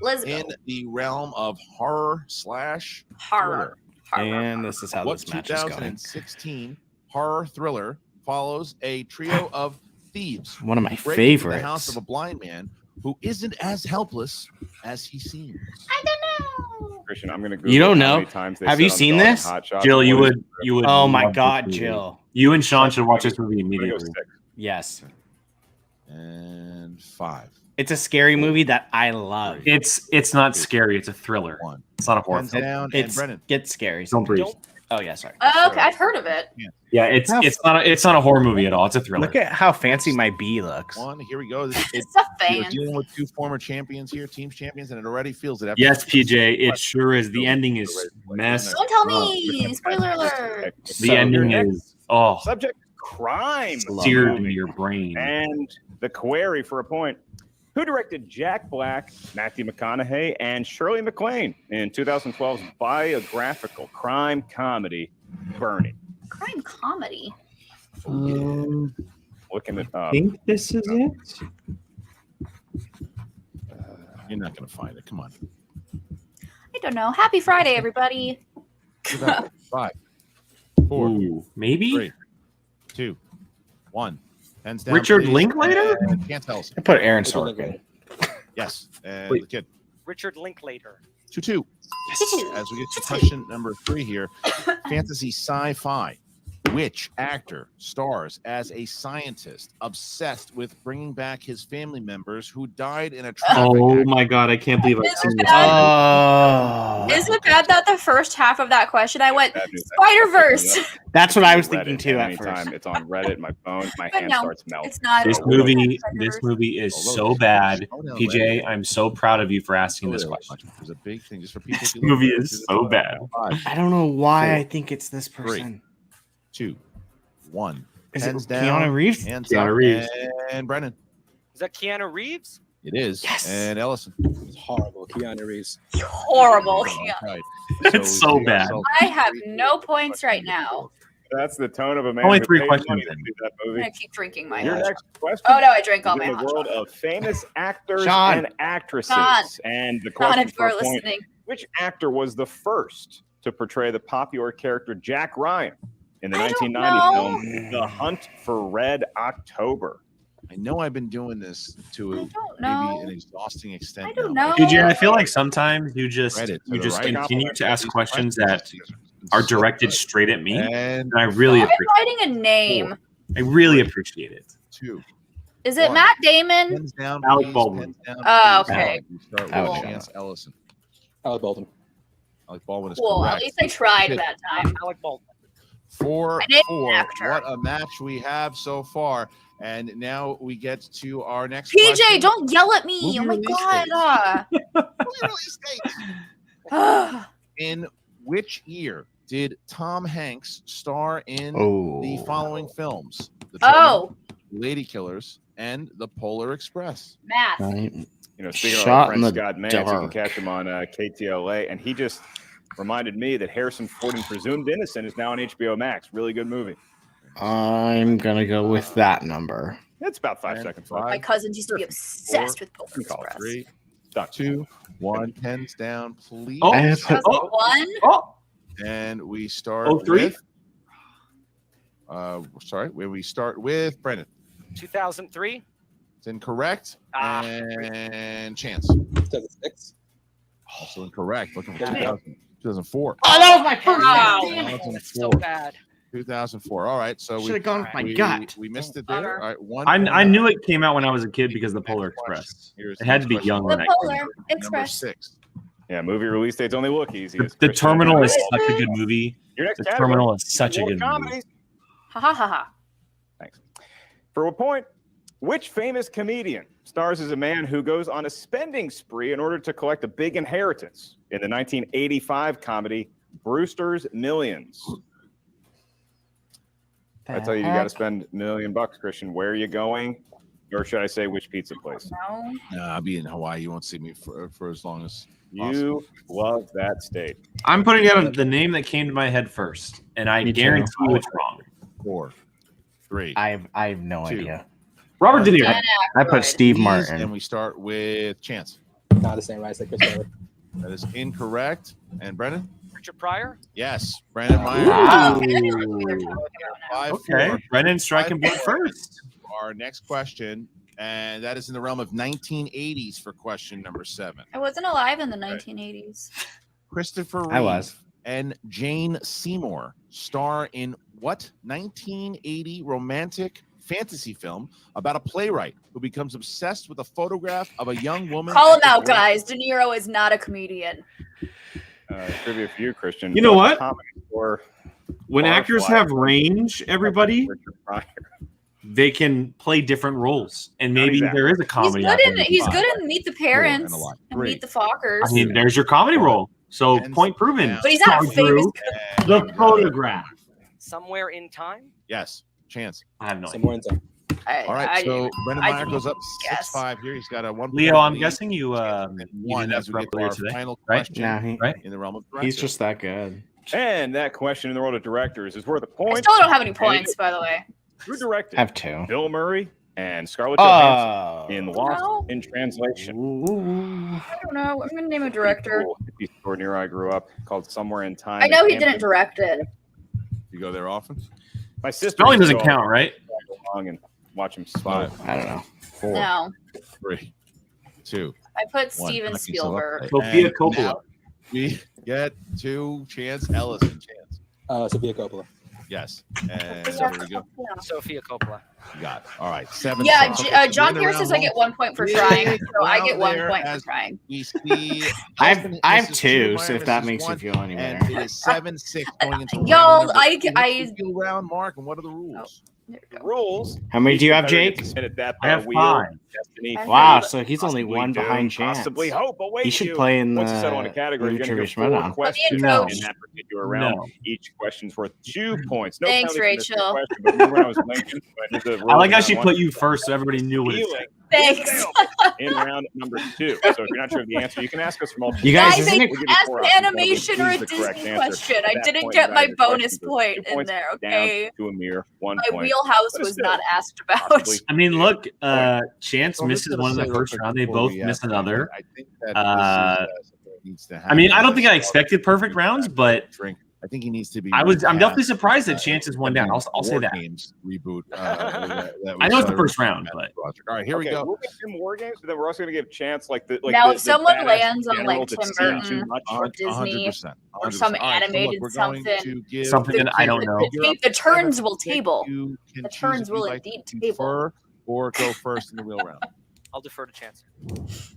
S2: Let's go.
S10: in the realm of horror /
S2: Horror.
S3: And this is how
S10: What
S3: this match is going.
S10: 2016 horror thriller follows a trio of thieves?
S3: One of my
S10: who break into
S3: favorites.
S10: The house of a blind man who isn't as helpless as he seems.
S2: I don't know.
S9: Christian, I'm going to.
S3: You don't
S9: how
S3: know?
S9: many times they
S3: Have
S9: said
S3: you
S9: I'm
S3: seen
S9: dog in
S3: this?
S9: Hot Shots.
S1: Jill, you
S9: What is
S1: would.
S3: Oh my
S1: love
S3: God,
S1: this movie.
S3: Jill.
S1: You and Sean should watch this movie
S9: I'm gonna go
S1: immediately.
S9: 6.
S3: Yes.
S10: And 5.
S3: It's a scary movie that I love.
S1: It's not scary. It's a thriller.
S10: 1.
S1: It's not a horror
S10: Hands
S1: film.
S10: down, and
S3: It's
S10: Brennan.
S3: gets scary.
S1: Don't breathe.
S3: Oh yeah, sorry.
S2: Okay, I've heard of it.
S1: Yeah, it's not a horror movie at all. It's a thriller.
S3: Look at how fancy my bee looks.
S10: 1. Here we go.
S2: It's a
S10: We're
S2: fan.
S10: dealing with 2 former champions here, teams champions, and it already feels it. After
S1: Yes, PJ, it sure is. The ending is messed
S2: Don't tell
S1: up.
S2: me. Spoiler alert.
S1: The ending is
S9: Subject crime.
S1: seared into your brain.
S9: And the query for a point. Who directed Jack Black, Matthew McConaughey, and Shirley MacLaine in 2012's biographical crime comedy Burning?
S2: Crime comedy.
S9: Looking it up.
S1: I think this is it.
S10: You're not going to find it. Come on.
S2: I don't know. Happy Friday, everybody.
S10: 5, 4,
S1: Ooh, maybe
S10: 3, 2, 1. Hands down.
S1: Richard
S10: please.
S1: Linklater?
S10: And can't tell us.
S3: I put Aaron Sorkin.
S10: Yes. And
S1: Wait.
S10: the kid.
S17: Richard Linklater.
S10: 2-2. As we get to question number 3 here, fantasy sci-fi. Which actor stars as a scientist obsessed with bringing back his family members who died in a traffic
S1: Oh my God, I can't believe I've seen this.
S3: Oh,
S2: Is it bad that the first half of that question I went Spider Verse?
S3: that's what I was
S9: Reddit,
S3: thinking too at
S9: anytime
S3: first.
S9: It's on Reddit, my phone, my
S2: But
S9: hand
S2: no,
S9: starts melting.
S2: it's not.
S1: This movie is so bad. PJ, I'm so proud of you for asking this question.
S10: There's a big thing just for people.
S1: This movie is so bad.
S3: I don't know why
S10: 4,
S3: I think it's this
S10: 3,
S3: person.
S10: 2, 1.
S3: Is it
S10: Hands down.
S3: Keanu Reeves?
S10: Hands
S1: Keanu
S10: up.
S1: Reeves.
S10: And Brennan.
S17: Is that Keanu Reeves?
S10: It is.
S3: Yes.
S10: And Ellison.
S12: It's horrible. Keanu Reeves.
S2: Horrible.
S10: Right.
S1: It's so
S10: we
S1: bad.
S10: ourselves-
S2: I have no points right now.
S9: That's the tone of a man
S1: Only
S9: who
S1: 3
S9: paid
S1: questions
S9: money to
S1: in.
S9: see that
S2: I'm
S9: movie.
S2: gonna keep drinking my.
S9: Your next question.
S2: Oh no, I drank all
S9: is
S2: my
S9: in the
S2: hot
S9: world
S2: chocolate.
S9: of famous actors
S3: Sean.
S9: and actresses.
S2: Sean.
S9: And the
S2: Sean,
S9: question
S2: if
S9: for
S2: you're
S9: a point,
S2: listening.
S9: which actor was the first to portray the popular character Jack Ryan in the
S2: I don't
S9: 1990
S2: know.
S9: film The Hunt for Red October?
S10: I know I've been doing this to maybe an exhausting extent.
S2: I don't know.
S1: PJ, I feel like sometimes you just
S10: right.
S1: continue to ask
S10: These
S1: questions
S10: questions
S1: that are directed straight at me,
S10: and
S1: I really
S2: I'm
S1: appreciate.
S2: writing a name.
S1: I really appreciate it.
S10: 2.
S2: Is it Matt Damon?
S10: Pens down,
S1: Alec
S10: please.
S1: Baldwin.
S10: Pens down,
S2: Oh,
S10: please.
S2: okay.
S10: We start
S2: Cool.
S10: with Chance Ellison.
S12: Alec Baldwin.
S10: Alec Baldwin is
S2: Cool.
S10: correct.
S2: At least I tried that time.
S17: Alec Baldwin.
S10: 4-4.
S2: I named an actor.
S10: What a match we have so far. And now we get to our next
S2: PJ,
S10: question.
S2: don't yell at me.
S10: Movie
S2: Oh my
S10: release
S2: god.
S10: Movie release dates. In which year did Tom Hanks star in the following films? The Terminal, Lady Killers, and The Polar Express.
S2: Math.
S9: You know, speaking of
S3: Shot
S9: our
S3: in
S9: friend
S3: the
S9: Scott Mance, you can
S3: dark.
S9: catch him on KTLA, and he just reminded me that Harrison Ford in Presumed Innocent is now on HBO Max. Really good movie.
S3: I'm gonna go with that number.
S9: It's about 5 seconds left.
S2: My cousins used to be obsessed with Polar Express.
S10: 3, 2, 1. Pens down, please.
S3: I have to-
S2: 2001?
S10: And we start
S1: 03?
S10: with. Where we start with Brendan.
S17: 2003.
S10: It's incorrect.
S17: Ah.
S10: And Chance.
S12: 2006.
S10: Also incorrect. Looking for 2004.
S2: Oh, that was my first
S17: Wow.
S2: one.
S17: That's so bad.
S10: 2004. All right. So
S3: Should've gone with my gut.
S10: We missed it there. All right. One.
S1: I knew it came out when I was a kid because of the Polar Express.
S10: Here's
S1: It had to be
S10: next
S1: young
S10: question.
S1: when
S2: The
S1: I
S2: Polar
S10: Number
S2: Express.
S10: 6.
S9: Yeah, movie release dates only look easy.
S1: The Terminal is such a good movie.
S9: Your next
S1: The
S9: category,
S1: Terminal is such a
S9: more
S1: good movie.
S9: comedies.
S2: Ha ha ha ha.
S9: Thanks. For a point, which famous comedian stars as a man who goes on a spending spree in order to collect a big inheritance in the 1985 comedy Brewster's Millions? I tell you, you got to spend $1 million, Christian. Where are you going? Or should I say which pizza place?
S2: No.
S10: I'll be in Hawaii. You won't see me for as long as
S9: You love that state.
S1: I'm putting down the name that came to my head first, and I
S3: Me too.
S1: guarantee you it's wrong.
S10: 4, 3.
S3: I have no
S10: 2.
S3: idea.
S1: Robert De Niro.
S2: Dan
S3: I put
S2: Aykroyd.
S3: Steve
S10: And
S3: Martin.
S10: we start with Chance.
S12: Not the same right. Like Chris Taylor.
S10: That is incorrect. And Brendan?
S17: Richard Pryor.
S10: Yes. Brandon Meyer.
S2: Oh, okay. I didn't know we were talking about now.
S10: 5-4.
S1: Okay, Brennan striking blood first.
S10: Our next question, and that is in the realm of 1980s for question number 7.
S2: I wasn't alive in the 1980s.
S10: Christopher Reeve
S3: I was.
S10: and Jane Seymour star in what 1980 romantic fantasy film about a playwright who becomes obsessed with a photograph of a young woman?
S2: Call him
S10: at the
S2: out,
S10: great-
S2: guys. De Niro is not a comedian.
S9: Trivia for you, Christian.
S1: You know what?
S9: comedy or
S1: When
S9: Barfly
S1: actors have range, everybody,
S9: Richard Pryor.
S1: they can play different roles, and maybe
S9: Exactly.
S1: there is a
S2: He's
S1: comedy.
S2: good in
S1: happening.
S2: Meet the Parents
S10: and a lot.
S2: and
S10: 3.
S2: Meet the Fockers.
S1: I mean, there's your comedy role. So
S10: Hands
S1: point proven.
S10: down.
S2: But he's not a
S1: Sorry, Drew.
S2: famous.
S1: The Photograph.
S17: Somewhere in time.
S10: Yes. Chance.
S1: I have no idea.
S12: Somewhere in time.
S10: All right.
S2: I
S10: So Brendan Meyer
S2: didn't
S10: goes up
S2: guess.
S10: 6-5 here. He's got a 1
S1: Leo,
S10: point
S1: I'm
S10: lead.
S1: guessing you
S10: And
S1: you
S10: one
S1: did
S10: as
S1: that
S10: we get to
S1: earlier
S10: our
S1: today,
S10: final
S1: right?
S10: question
S3: Nah, he,
S1: Right?
S10: in the realm of
S3: he's
S10: director.
S3: just that good.
S9: And that question in the world of directors is worth a
S2: I
S9: point.
S2: still don't have any points, by the way.
S9: Who directed
S3: I have 2.
S9: Bill Murray and Scarlett Johansson
S3: Oh.
S9: in Lost
S2: No.
S9: in Translation?
S2: I don't know. I'm gonna name a director.
S9: Cool. A piece of store near I grew up called Somewhere in Time.
S2: I know he
S9: in
S2: didn't direct it.
S10: You go there often?
S9: My sister
S1: Spelling
S9: used to
S1: doesn't
S9: go
S1: count, right?
S9: along and watch him spot.
S10: 5,
S3: I don't know.
S10: 4,
S2: No,
S10: 3, 2,
S2: I put
S10: 1.
S2: Steven
S10: Knocking yourself
S2: Spielberg.
S10: up.
S1: Sophia
S10: And
S1: Coppola.
S10: now we get to Chance Ellison. Chance.
S12: Sophia Coppola.
S10: Yes. And there we go.
S17: Sophia Coppola.
S10: You got it. All right. 7.
S2: Yeah,
S10: Okay,
S2: John
S10: moving
S2: Pierce
S10: around
S2: says I get 1 point for
S10: Big
S2: trying, so I get
S10: round
S2: 1
S10: there
S2: point for
S10: as
S2: trying.
S10: We see.
S3: I have
S10: Misses
S3: 2,
S10: Meyer
S3: so if that
S10: misses
S3: makes you
S10: 1,
S3: feel any
S10: and
S3: better.
S10: it is 7-6 going into
S2: Y'all,
S10: round number
S2: I-
S10: 2.
S2: I-
S10: What's the round mark and what are the rules?
S2: There we
S9: The
S2: go.
S9: rules.
S3: How many do you have,
S9: Each competitor
S3: Jake?
S9: gets a spin at that
S1: I have
S9: wheel.
S1: 5.
S9: Destiny,
S2: I
S3: Wow,
S9: fate,
S3: so he's only
S9: possibly
S3: 1
S9: doom,
S3: behind Chance.
S9: Possibly hope await
S3: He should
S9: you.
S3: play in
S9: Once you settle on a
S3: the
S9: category, you're going to
S3: Trivia
S9: get 4
S3: Schmoedown.
S9: questions
S1: No.
S9: in that particular round.
S1: No.
S9: Each question's worth 2 points. No
S2: Thanks,
S9: penalty for missing a
S2: Rachel.
S9: question, but remember when I was Lincoln, when the
S1: I
S9: rules
S1: like how
S9: round
S1: she
S9: one,
S1: put you first, so everybody knew what it
S9: healing
S1: said.
S2: Thanks.
S9: in round number 2. So if you're not sure of the answer, you can ask us for multiple.
S3: You guys,
S2: Guys,
S3: isn't
S2: I
S3: it-
S9: We'll give you
S2: asked
S9: 4
S2: an
S9: options.
S2: animation or a
S9: Choose the correct
S2: Disney
S9: answer.
S2: question.
S9: At
S2: I
S9: that
S2: didn't
S9: point,
S2: get
S9: you
S2: my
S9: either
S2: bonus
S9: questions are
S2: point
S9: 2
S2: in
S9: points
S2: there,
S9: down
S2: okay?
S9: to a mere 1
S2: My
S9: point.
S2: wheelhouse
S9: But
S2: was
S9: still,
S2: not asked about.
S9: possibly
S1: I mean, look, Chance
S10: So I'm just
S1: misses
S10: gonna
S1: one in
S10: say
S1: the
S10: real
S1: first
S10: quick
S1: round. They
S10: before
S1: both
S10: we
S1: miss
S10: ask
S1: another.
S10: I think that
S1: Uh,
S10: this is, something that needs to
S1: I mean, I
S10: happen.
S1: don't think I expected perfect rounds, but
S10: Drink I think he needs to be.
S1: I'm
S10: recast,
S1: definitely surprised that Chances won down. I'll say that.
S10: Games reboot.
S1: I know it's the first round, but
S10: all right, here we go.
S9: We'll give him War Games, but then we're also going to give Chance
S2: now,
S9: the
S2: if someone
S9: badass
S2: lands on
S9: general
S2: like
S9: that's
S2: Tim
S9: seen
S2: Burton
S9: too much.
S2: or Disney
S10: 100%.
S2: or some animated something,
S1: something I don't know.
S2: The turns will table. The turns will indeed table.
S10: Or go first in the real round.
S17: I'll defer to Chance.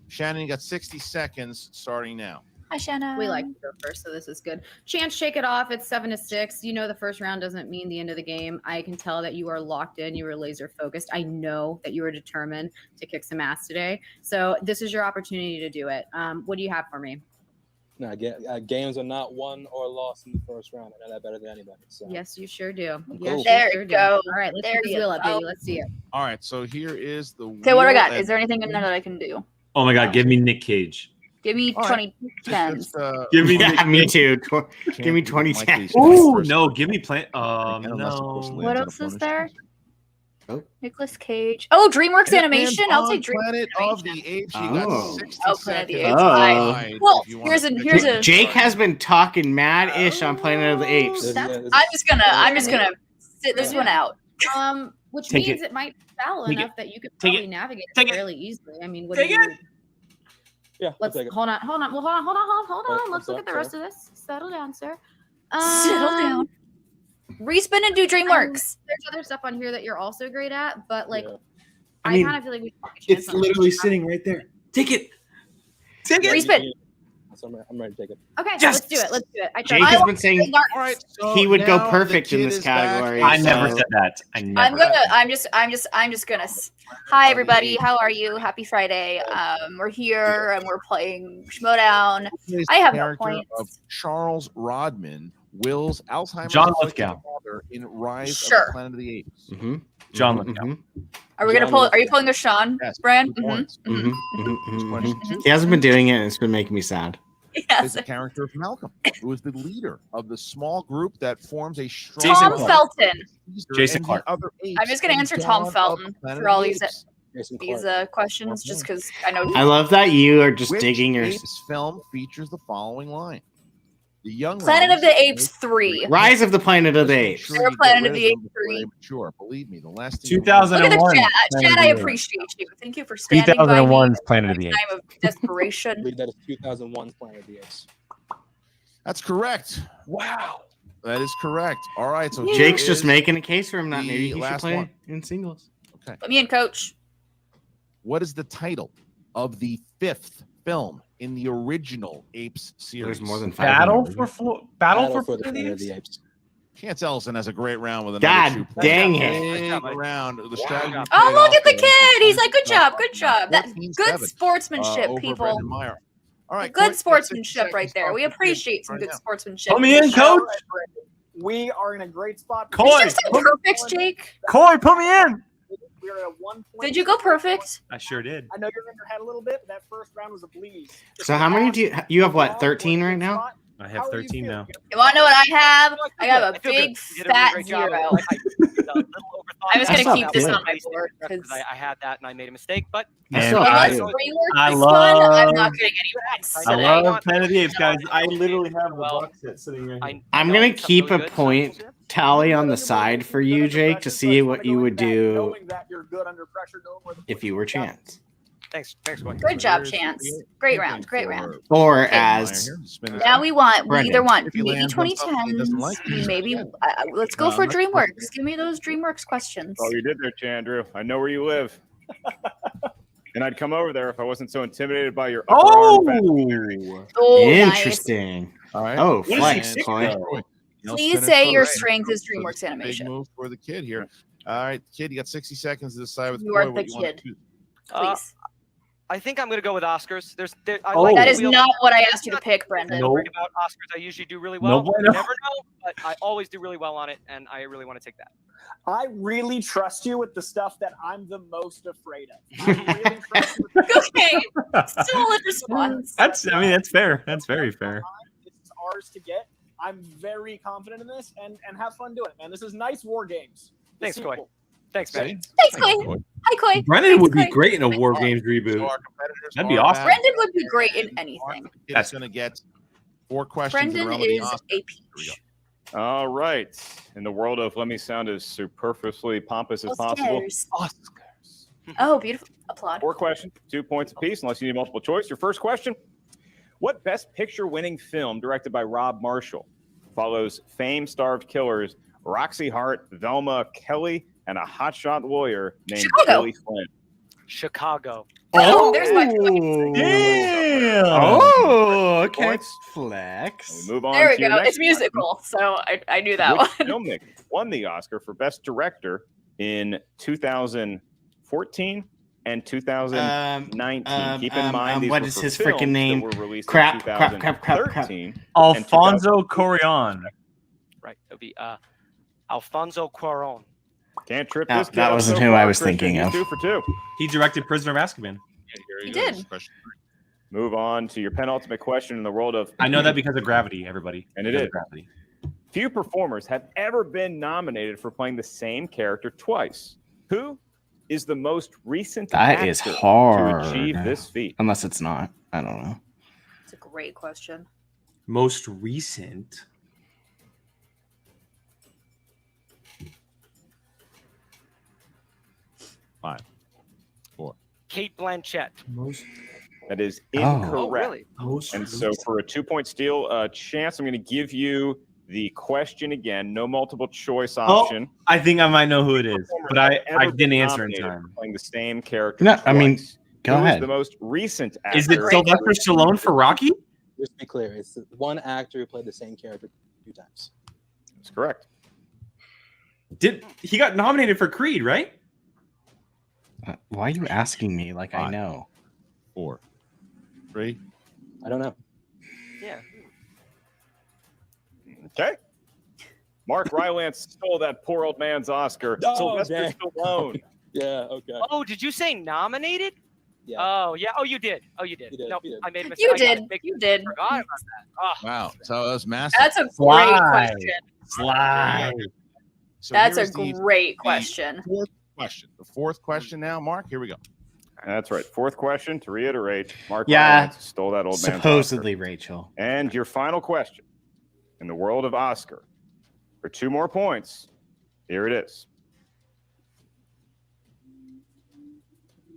S10: Shannon, you got 60 seconds starting now.
S2: Hi, Shanna.
S8: We like to go first, so this is good. Chance, shake it off. It's 7-6. You know the first round doesn't mean the end of the game. I can tell that you are locked in. You are laser focused. I know that you are determined to kick some ass today. So this is your opportunity to do it. What do you have for me?
S12: No, games are not won or lost in the first round. I know that better than anybody. So.
S8: Yes, you sure do.
S12: Cool.
S8: Yes,
S2: There
S8: you sure
S2: you go.
S8: do. All right, let's
S2: There
S8: get this
S2: you
S8: wheel up,
S2: go.
S8: baby. Let's see it.
S10: All right, so here is the
S2: Okay, what do I
S10: wheel,
S2: got?
S10: and
S2: Is there anything in there that I can do?
S1: Oh my God, give me Nick Cage.
S2: Give me 2010s.
S1: Give me
S3: me too. Give me 2010.
S1: Ooh, no, give me play. No.
S2: What else is there? Nicolas Cage. Oh, DreamWorks Animation. I'll take DreamWorks
S10: Planet of the Apes. You got 60
S2: Planet of the
S10: seconds.
S2: Apes. Well, here's a.
S3: Jake has been talking mad-ish on Planet of the Apes.
S2: I'm just gonna sit this one out.
S8: Which
S3: Take
S8: means
S3: it.
S8: it might be foul
S3: Take
S8: enough
S3: it.
S8: that you could
S3: Take
S8: probably
S3: it.
S8: navigate
S3: Take
S8: it
S3: it.
S8: fairly easily. I mean, what
S3: Take
S8: do you?
S3: it.
S12: Yeah.
S8: Let's hold on. Well, hold on. Let's look at the rest of this. Settle down, sir.
S2: Settle down. Respin and do DreamWorks.
S8: There's other stuff on here that you're also great at, but like,
S13: I
S8: I
S13: mean,
S8: kind of feel like we should take a chance
S13: It's
S8: on
S13: literally
S8: this.
S13: sitting right there. Take it. Take it.
S2: Respin.
S12: I'm ready to take it.
S8: Okay,
S3: Yes.
S8: let's do it. Let's do it. I
S3: Jake
S8: trust
S3: has
S8: you.
S3: been saying
S10: All right, so
S3: he would go
S10: now
S3: perfect
S10: the
S3: in
S10: kid
S3: this
S10: is back.
S3: category.
S1: I never
S3: so-
S1: said that. I never.
S2: I'm just gonna. Hi everybody, how are you? Happy Friday. We're here and we're playing Schmoedown.
S10: Plays
S2: I have
S10: the
S2: no
S10: character
S2: points.
S10: of Charles Rodman, Will's Alzheimer's
S1: John
S10: afflicted
S1: Lithgow.
S10: father in Rise of
S2: Sure.
S10: the Planet of the Apes.
S1: John Lithgow.
S2: Are we gonna pull? Are you pulling a Sean?
S10: Yes,
S2: Brand?
S10: 2 points.
S3: He hasn't been doing it, and it's been making me sad.
S10: Is the character of Malcolm, who is the leader of the small group that forms a strong
S2: Tom Felton.
S1: Jason
S10: and the
S1: Clark.
S10: other apes
S2: I'm just gonna
S10: in
S2: answer
S10: Dawn
S2: Tom
S10: of the
S2: Felton
S10: Planet
S2: for
S10: of
S2: all
S10: the
S2: these
S10: Apes.
S2: questions, just because I know.
S3: I love that you are just
S10: Which
S3: digging your
S10: Apes film features the following line: "The young
S2: Planet
S10: ones
S2: of the Apes
S10: make
S2: 3.
S3: Rise of the Planet of the Apes.
S10: sure
S2: They're
S10: you get
S2: Planet
S10: rid
S2: of the
S10: them
S2: Apes
S10: before
S2: 3.
S10: they mature." Believe me, the last thing
S1: 2000.
S2: Look at the
S1: 2001
S2: chat.
S1: Planet
S2: Chat,
S1: of
S2: I
S1: the Apes.
S2: appreciate you. Thank you for standing by me
S1: 2001's Planet of the
S2: in
S1: Apes.
S2: a time of desperation.
S12: I believe that is 2001's Planet of the Apes.
S10: That's correct.
S13: Wow.
S10: That is correct. All right, so here
S3: Jake's just
S10: is
S3: making a case for him. Not
S10: the
S3: maybe he should
S10: last
S3: play
S10: one.
S3: in singles.
S10: Okay.
S2: Put me in, coach.
S10: What is the title of the 5th film in the original Apes series?
S3: There's more than 5.
S1: Battle
S3: of them.
S1: for Battle for
S12: the
S1: Planet
S12: Planet
S1: of
S12: of
S1: the
S12: the
S1: Apes.
S12: Apes.
S10: Chance Ellison has a great round with another
S3: God
S10: 2 points.
S3: dang it.
S10: Big round. The strategy
S2: Oh,
S10: paid
S2: look
S10: off
S2: at the
S10: there.
S2: kid. He's like, good job, good job. That's
S10: 14-7,
S2: good sportsmanship,
S10: over
S2: people.
S10: Brendan Meyer. All right,
S2: Good
S10: Court, you got 60
S2: sportsmanship right
S10: seconds
S2: there. We
S10: starting
S2: appreciate some
S10: right
S2: good
S10: now.
S2: sportsmanship.
S1: Put me in, coach.
S15: We are in a great spot.
S2: Did you say perfect, Jake?
S1: Coy, put me in.
S15: We're at 1 point.
S2: Did you go perfect?
S1: I sure did.
S15: I know you're in your head a little bit, but that first round was a bleed.
S3: So how many do you have? What 13 right now?
S1: I have 13 now.
S2: You want to know what I have? I have a
S17: feel good.
S2: big
S17: You did a really
S2: fat
S17: great job.
S2: zero.
S17: I'm
S2: just
S3: That's
S2: gonna
S3: not
S2: keep this
S3: good.
S2: on my board
S17: because I had that and I made a mistake. But
S3: That's
S1: And
S3: not
S2: unless
S3: good.
S2: DreamWorks
S1: I
S2: this one, I'm
S1: love-
S2: not getting any points.
S1: I
S2: today.
S1: love Planet of the Apes, guys. I literally have the box set sitting right here.
S3: I'm gonna keep a point tally on the side for you, Jake, to see what you would do
S15: Knowing that you're good under pressure, knowing where the
S3: if you were Chance,
S17: thanks, Gwen.
S2: Good job, Chance. Great round. Great round.
S3: or
S2: Okay.
S3: as
S2: Now we
S3: Brendan.
S2: either want
S10: If he
S2: maybe
S10: lands on something he doesn't
S2: 2010s,
S10: like,
S2: maybe let's go for
S10: that's perfect.
S2: DreamWorks. Give me those DreamWorks questions.
S9: Oh, you did there, Chandru. I know where you live. And I'd come over there if I wasn't so intimidated by your upper arm fat.
S2: Oh, nice.
S3: interesting.
S10: All right.
S3: Oh,
S10: What is
S3: flex,
S10: he
S3: Coy.
S10: Troy.
S2: Please
S10: Ellison
S2: say
S10: and
S2: your
S10: Troy.
S2: strength is
S10: So
S2: DreamWorks
S10: this is a
S2: animation.
S10: Big move for the kid here. All right, kid, you got 60 seconds to decide with
S2: You
S10: Troy
S2: are
S10: what
S2: the
S10: you want
S2: kid.
S10: to do.
S2: Please.
S17: I think I'm going to go with Oscars. I
S1: Oh.
S17: like
S2: That
S17: the
S2: is
S17: wheel.
S2: not what I asked you to pick, Brendan.
S1: Nope.
S17: Worried about Oscars. I usually do really well.
S1: No
S17: You
S1: bueno.
S17: never know, but I always do really well on it, and I really want to take that.
S15: I really trust you with the stuff that I'm the most afraid of. I really trust you with
S2: Okay. Solid response.
S1: That's fair. That's very fair.
S15: It's ours to get. I'm very confident in this, and have fun doing it, man. This is nice war games. The
S17: Thanks, Coy.
S15: sequel.
S17: Thanks, man.
S2: Thanks, Coy. Hi, Coy.
S1: Brendan
S2: Thanks,
S1: would be
S2: Coy.
S1: great in a War Games
S10: So
S1: reboot.
S10: our competitors
S1: That'd be
S10: are
S1: awesome.
S10: back.
S2: Brendan would be great in anything.
S10: Kid is going to get 4 questions in the
S2: Brendan
S10: realm of the
S2: is
S10: Oscars.
S2: a
S10: Here we go.
S2: peach.
S9: All right. In the world of let me sound as superfluously pompous as possible. Oscars.
S2: Oh, beautiful. Applaud.
S9: 4 questions, 2 points apiece, unless you need multiple choice. Your first question: what Best Picture winning film directed by Rob Marshall follows fame-starved killers Roxy Hart, Velma Kelly, and a hotshot lawyer named
S2: Chicago.
S9: Billy Flynn?
S17: Chicago.
S2: Oh, there's my
S1: Damn.
S3: Oh, okay.
S9: Points.
S3: Flex.
S9: We move on
S2: There we
S9: to your
S2: go.
S9: next
S2: It's musical, so I knew that
S9: Which
S2: one.
S9: filmmaker won the Oscar for Best Director in 2014 and 2019? Keep in mind these
S3: what
S9: were
S3: is
S9: for
S3: his
S9: films
S3: freaking name?
S9: that were released
S3: Crap,
S9: in
S3: crap, crap, crap, crap.
S9: 2013
S1: Alfonso Cuarón.
S17: Right. It'll be Alfonso Cuarón.
S9: Can't trip
S3: No,
S9: this kid
S3: that
S9: up
S3: wasn't
S9: so
S3: who
S9: far,
S3: I was
S9: Christian.
S3: thinking
S9: He's
S3: of.
S9: 2 for 2.
S1: He directed Prisoner of Azkaban.
S2: He did.
S9: Move on to your penultimate question in the world of.
S1: I know that because of Gravity, everybody.
S9: And it
S1: Because
S9: is.
S1: of Gravity.
S9: Few performers have ever been nominated for playing the same character twice. Who is the most recent
S3: That
S9: actor
S3: is hard.
S9: to achieve this feat?
S3: Unless it's not. I don't know.
S2: It's a great question.
S1: Most recent.
S10: Five, 4.
S17: Kate Blanchett.
S9: That is
S3: Oh.
S9: incorrect.
S17: Oh, really?
S9: And so for a 2-point steal chance, I'm going to give you the question again. No multiple choice option.
S1: Oh, I think I might know who it is, but I
S9: Ever
S1: didn't
S9: been
S1: answer in
S9: nominated
S1: time.
S9: for playing the same character.
S3: No, I mean,
S9: twice?
S3: go
S9: Who is
S3: ahead.
S9: the most recent actor?
S1: Is it Sylvester Stallone for Rocky?
S12: Just to be clear, it's one actor who played the same character 2 times.
S9: That's correct.
S1: Did he got nominated for Creed, right?
S3: Why are you asking me like I
S10: 5,
S3: know?
S10: 4, 3.
S12: I don't know.
S17: Yeah.
S9: Okay. Mark Rylance stole that poor old man's Oscar.
S12: Oh,
S9: Sylvester
S12: dang.
S9: Stallone.
S12: Yeah, okay.
S17: Oh, did you say nominated?
S12: Yeah.
S17: Oh, yeah. Oh, you did. Oh, you did.
S12: You did,
S17: No,
S12: you did.
S17: I made a mistake.
S2: You
S17: I got
S2: did.
S17: a big-
S2: You did.
S17: Forgot about that. Oh.
S10: Wow. So that was massive.
S2: That's a great
S1: Slide.
S2: question.
S1: Slide.
S10: So
S2: That's a
S10: here's the
S2: great question.
S10: fourth question. The fourth question now, Mark. Here we go.
S9: That's right. 4th question. To reiterate, Mark
S3: Yeah.
S9: Rylance stole that old man's
S3: Supposedly
S9: Oscar.
S3: Rachel.
S9: And your final question in the world of Oscar for 2 more points. Here it is.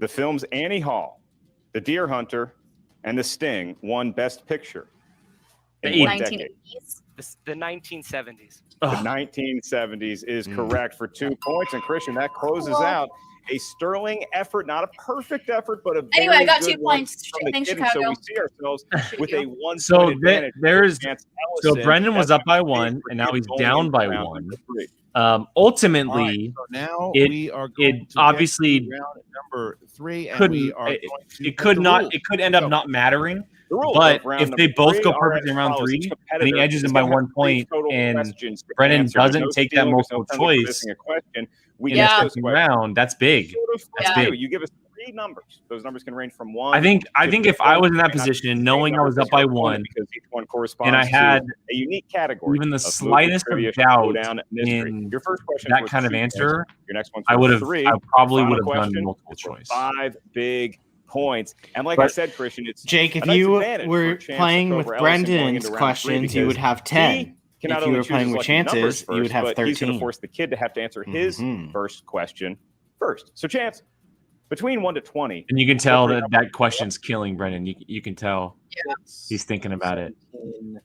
S9: The films Annie Hall, The Deer Hunter, and The Sting won Best Picture. In
S1: The
S9: what decade?
S2: 1980s.
S17: The 1970s.
S9: The 1970s is correct for 2 points. And Christian, that closes out a sterling effort, not a perfect effort, but a very
S2: Anyway, I got
S9: good
S2: 2
S9: one
S2: points.
S9: from the
S2: Thanks,
S9: kid. And so
S2: Chicago.
S9: we see ourselves with a 1
S1: So
S9: point advantage.
S1: there's
S9: against
S1: so
S9: Ellison.
S1: Brendan was
S9: That's
S1: up by
S9: gonna be
S1: 1, and now
S9: for
S1: he's
S9: going
S1: down
S9: into
S1: by
S9: round
S1: 1.
S9: number 3.
S1: Ultimately,
S10: So now
S1: it-
S10: we are
S1: it
S10: going to
S1: obviously
S10: get to round number 3, and
S1: couldn't.
S10: we are
S1: It,
S10: going to
S1: it
S10: put
S1: could
S10: the
S1: not.
S10: rules.
S1: It could end up
S10: So,
S1: not mattering.
S9: The rules
S1: But
S9: of round
S1: if they
S9: number
S1: both
S9: 3
S1: go
S9: are
S1: perfect
S9: as
S1: in round
S9: follows.
S1: 3,
S9: Each
S1: and he
S9: competitor
S1: edges
S9: is
S1: him by
S9: gonna have
S1: 1 point,
S9: total
S1: and
S9: questions to
S1: Brendan
S9: answer. There's
S1: doesn't
S9: no
S1: take that
S9: stealing, there's no
S1: multiple
S9: penalty for
S1: choice
S9: missing a question. We
S1: in
S9: get
S1: the
S9: those
S1: second
S9: questions.
S1: round, that's big.
S9: Sort of
S1: That's
S9: fun.
S1: big.
S9: You give us 3 numbers. Those numbers can range from 1.
S1: I think
S9: to
S1: if I was in
S9: 4.
S1: that position, knowing I was up by 1,
S9: because each one corresponds
S1: and I had
S9: to a unique category,
S1: even the
S9: of movie
S1: slightest
S9: trivia,
S1: of doubt
S9: Schmoedown mystery.
S1: in
S9: Your first question
S1: that
S9: was
S1: kind of
S9: 2
S1: answer,
S9: points. Your next one's
S1: I
S9: worth
S1: would have.
S9: 3.
S1: I probably
S9: Your
S1: would have
S9: final
S1: done
S9: question
S1: multiple
S9: is worth
S1: choice.
S9: 5 big points. And like I
S3: But,
S9: said, Christian, it's
S3: Jake,
S9: a
S3: if
S9: nice
S3: you
S9: advantage for
S3: were
S9: Chance
S3: playing
S9: to
S3: with
S9: cover Ellison going
S3: Brendan's
S9: into round 3
S3: questions, you would
S9: because
S3: have 10.
S9: he can not
S3: If you
S9: only
S3: were
S9: choose
S3: playing
S9: his
S3: with
S9: lucky numbers
S3: Chance's,
S9: first,
S3: you would have
S9: but he's going
S3: 13.
S9: to force the kid to have to answer his first question first. So, Chance, between 1 to 20,
S1: And you can tell
S9: what
S1: that
S9: number-
S1: that question's killing Brendan. You can tell he's thinking about it.
S12: 17